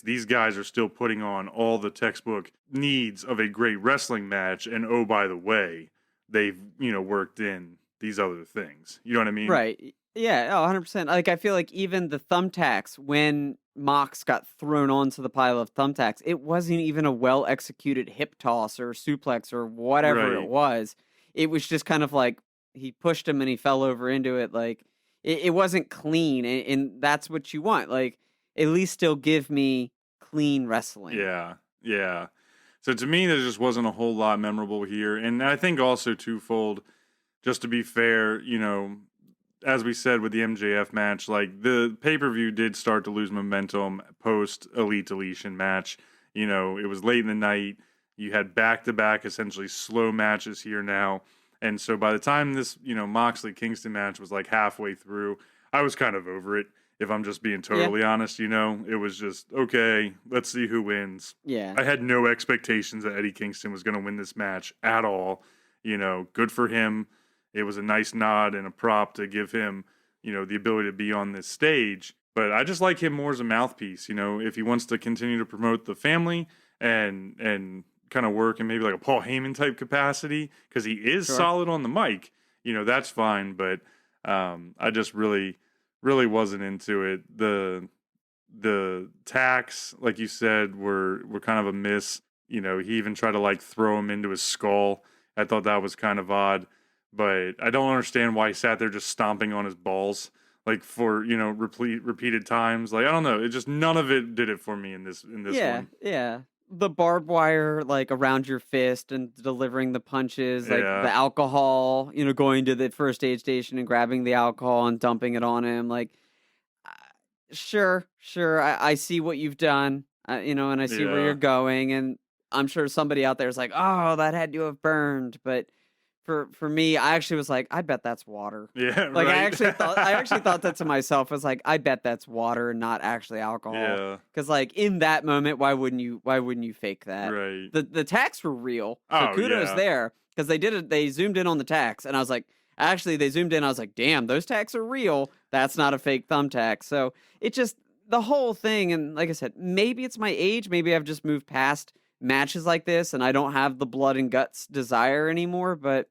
these guys are still putting on all the textbook needs of a great wrestling match, and oh, by the way, they've worked in these other things. You know what I mean? Right. Yeah. Oh, 100%. I feel like even the thumbtacks, when Mox got thrown onto the pile of thumbtacks, it wasn't even a well executed hip toss or suplex or whatever it was. It was just kind of like he pushed him and he fell over into it. It wasn't clean, and that's what you want. At least still give me clean wrestling. Yeah, yeah. So to me, there just wasn't a whole lot memorable here. And I think also twofold, just to be fair, as we said with the MJF match, the pay-per-view did start to lose momentum post-Elite Deletion match. It was late in the night. You had back-to-back, essentially slow matches here now. And so by the time this, Moxley-Kingston match was halfway through, I was kind of over it. If I'm just being totally honest, it was just, okay, let's see who wins. Yeah. I had no expectations that Eddie Kingston was going to win this match at all. Good for him. It was a nice nod and a prop to give him, the ability to be on this stage. But I just like him more as a mouthpiece. If he wants to continue to promote the family and kind of work in maybe a Paul Heyman type capacity, because he is solid on the mic, that's fine. But I just really wasn't into it. The tacks, like you said, were kind of a miss. He even tried to throw him into his skull. I thought that was kind of odd, but I don't understand why he sat there just stomping on his balls for repeated times. I don't know. It just none of it did it for me in this one. Yeah. The barbed wire around your fist and delivering the punches, the alcohol, going to the first aid station and grabbing the alcohol and dumping it on him. Sure. I see what you've done, and I see where you're going. And I'm sure somebody out there is like, oh, that had to have burned. But for me, I actually was like, I bet that's water. Yeah, I right. I actually thought that to myself. I was like, I bet that's water and not actually alcohol. Yeah. Because in that moment, why wouldn't you fake that? Right. The tacks were real. So kudos there, because they did it. They zoomed in on the tacks, and I was like, actually, they zoomed in. I was like, damn, those tacks are real. That's not a fake thumbtack. So it just the whole thing. And like I said, maybe it's my age. Maybe I've just moved past matches like this, and I don't have the blood and guts desire anymore. But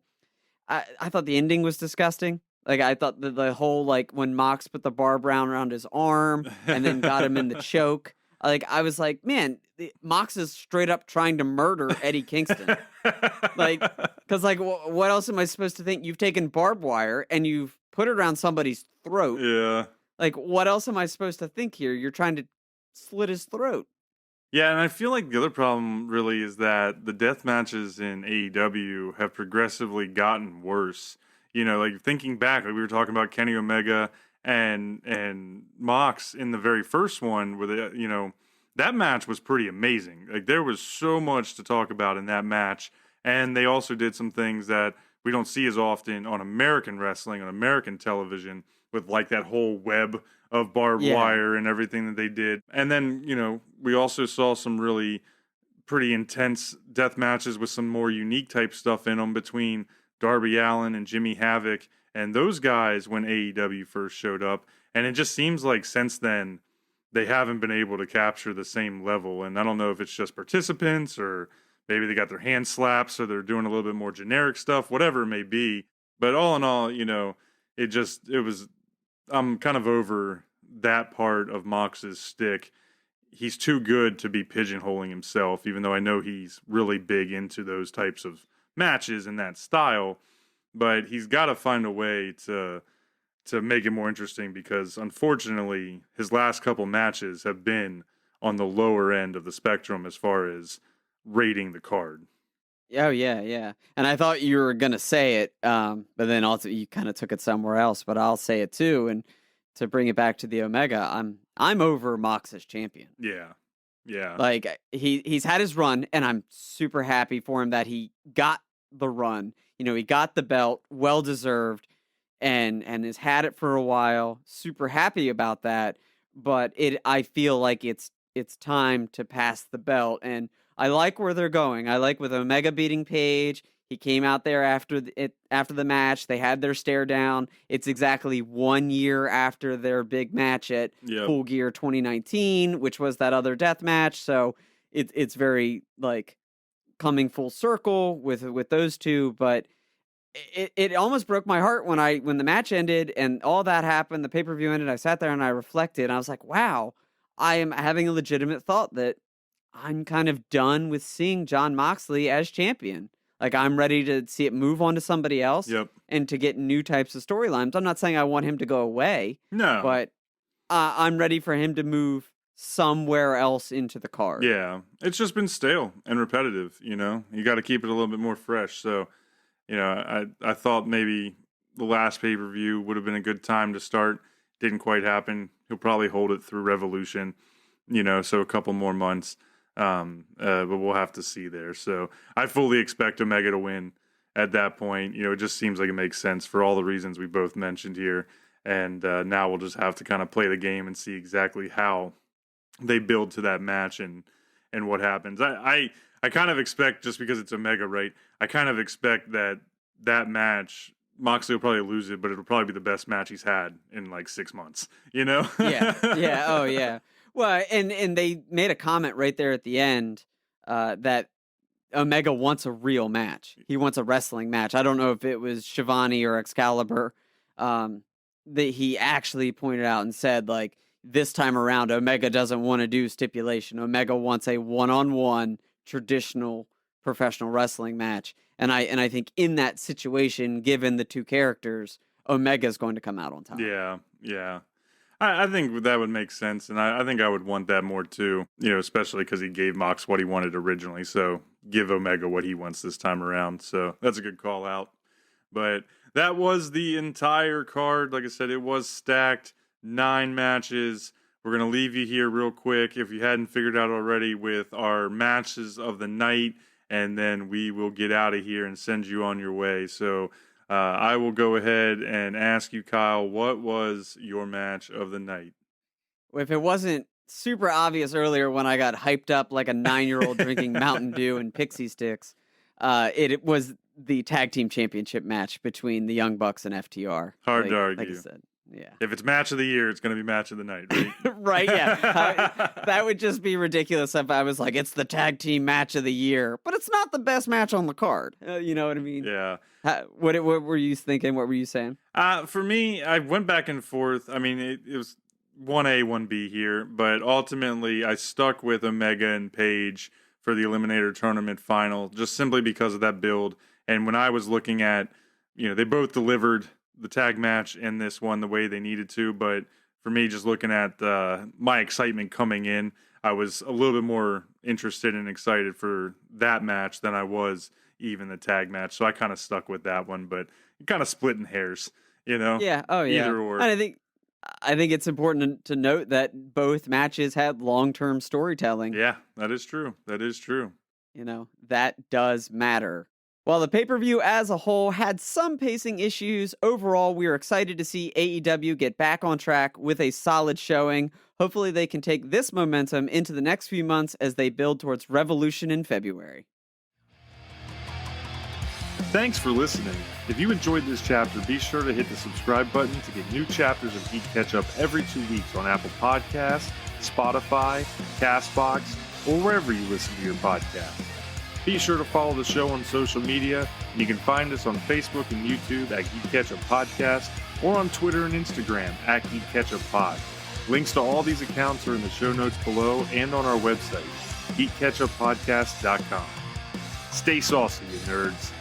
I thought the ending was disgusting. I thought the whole, when Mox put the barb around his arm and then got him in the choke. I was like, man, Mox is straight up trying to murder Eddie Kingston. Because, what else am I supposed to think? You've taken barbed wire and you've put it around somebody's throat. Yeah. What else am I supposed to think here? You're trying to slit his throat. Yeah, and I feel like the other problem really is that the death matches in AEW have progressively gotten worse. like thinking back, like we were talking about Kenny Omega and Mox in the very first one, where that match was pretty amazing. Like there was so much to talk about in that match, and they also did some things that we don't see as often on American wrestling, on American television, with like that whole web of barbed wire and everything that they did. And then, we also saw some really pretty intense death matches with some more unique type stuff in them between Darby Allin and Jimmy Havoc and those guys when AEW first showed up. And it just seems like since then, they haven't been able to capture the same level. And I don't know if it's just participants or maybe they got their hands slapped, so they're doing a little bit more generic stuff, whatever it may be. But all in all, I'm kind of over that part of Mox's stick. He's too good to be pigeonholing himself, even though I know he's really big into those types of matches and that style. But he's got to find a way to make it more interesting, because unfortunately his last couple matches have been on the lower end of the spectrum as far as rating the card. Oh, yeah. And I thought you were going to say it, but then also you kind of took it somewhere else, but I'll say it too. And to bring it back to the Omega, I'm over Mox as champion. Yeah. Like he's had his run, and I'm super happy for him that he got the run. He got the belt, well deserved, and has had it for a while. Super happy about that. But I feel like it's time to pass the belt, and I like where they're going. I like with Omega beating Page. He came out there after the match. They had their stare down. It's exactly 1 year after their big match at Full Gear 2019, which was that other death match. So it's very like coming full circle with those two. But it almost broke my heart when the match ended and all that happened. The pay-per-view ended. I sat there and I reflected. And I was like, wow, I am having a legitimate thought that I'm kind of done with seeing Jon Moxley as champion. Like, I'm ready to see it move on to somebody else and to get new types of storylines. I'm not saying I want him to go away. No. But I'm ready for him to move somewhere else into the card. Yeah. It's just been stale and repetitive, You got to keep it a little bit more fresh. So, I thought maybe the last pay-per-view would have been a good time to start. Didn't quite happen. He'll probably hold it through Revolution, so a couple more months. But we'll have to see there. So I fully expect Omega to win at that point. It just seems like it makes sense for all the reasons we both mentioned here. And now we'll just have to kind of play the game and see exactly how they build to that match and what happens. I kind of expect, just because it's Omega, right? I kind of expect that match, Moxley will probably lose it, but it'll probably be the best match he's had in like 6 months, Yeah. Oh, yeah. Well, and they made a comment right there at the end that Omega wants a real match. He wants a wrestling match. I don't know if it was Shivani or Excalibur that he actually pointed out and said, like, this time around, Omega doesn't want to do stipulation. Omega wants a one-on-one traditional professional wrestling match. And I think in that situation, given the two characters, Omega's going to come out on top. Yeah. I think that would make sense, and I think I would want that more too, especially because he gave Mox what he wanted originally, so give Omega what he wants this time around. So that's a good call out. But that was the entire card. Like I said, it was stacked, 9 matches. We're going to leave you here real quick, if you hadn't figured out already, with our matches of the night, and then we will get out of here and send you on your way. So I will go ahead and ask you, Kyle, what was your match of the night? If it wasn't super obvious earlier when I got hyped up like a 9-year-old drinking Mountain Dew and Pixie Sticks, it was the tag team championship match between the Young Bucks and FTR. Hard to argue. Like I said. Yeah. If it's match of the year, it's going to be match of the night, right? Right, yeah. That would just be ridiculous if I was like, it's the tag team match of the year, but it's not the best match on the card. You know what I mean? Yeah. What were you thinking? What were you saying? For me, I went back and forth. I mean, it was 1A, 1B here, but ultimately I stuck with Omega and Page for the Eliminator Tournament final, just simply because of that build. And when I was looking at, they both delivered the tag match in this one the way they needed to, but for me, just looking at my excitement coming in, I was a little bit more interested and excited for that match than I was, even the tag match. So I kind of stuck with that one, but kind of splitting hairs, you know? Yeah. Oh, yeah. Either or. And I think it's important to note that both matches had long-term storytelling. Yeah, that is true. That is true. You know, that does matter. While the pay-per-view as a whole had some pacing issues, overall we are excited to see AEW get back on track with a solid showing. Hopefully they can take this momentum into the next few months as they build towards Revolution in February. Thanks for listening. If you enjoyed this chapter, be sure to hit the subscribe button to get new chapters of GeeK KetchUp every 2 weeks on Apple Podcasts, Spotify, CastBox, or wherever you listen to your podcast. Be sure to follow the show on social media. You can find us on Facebook and YouTube at GeeK KetchUp Podcast, or on Twitter and Instagram at GeeK KetchUp Pod. Links to all these accounts are in the show notes below and on our website, GeeKKetchUpPodcast.com. Stay saucy, you nerds.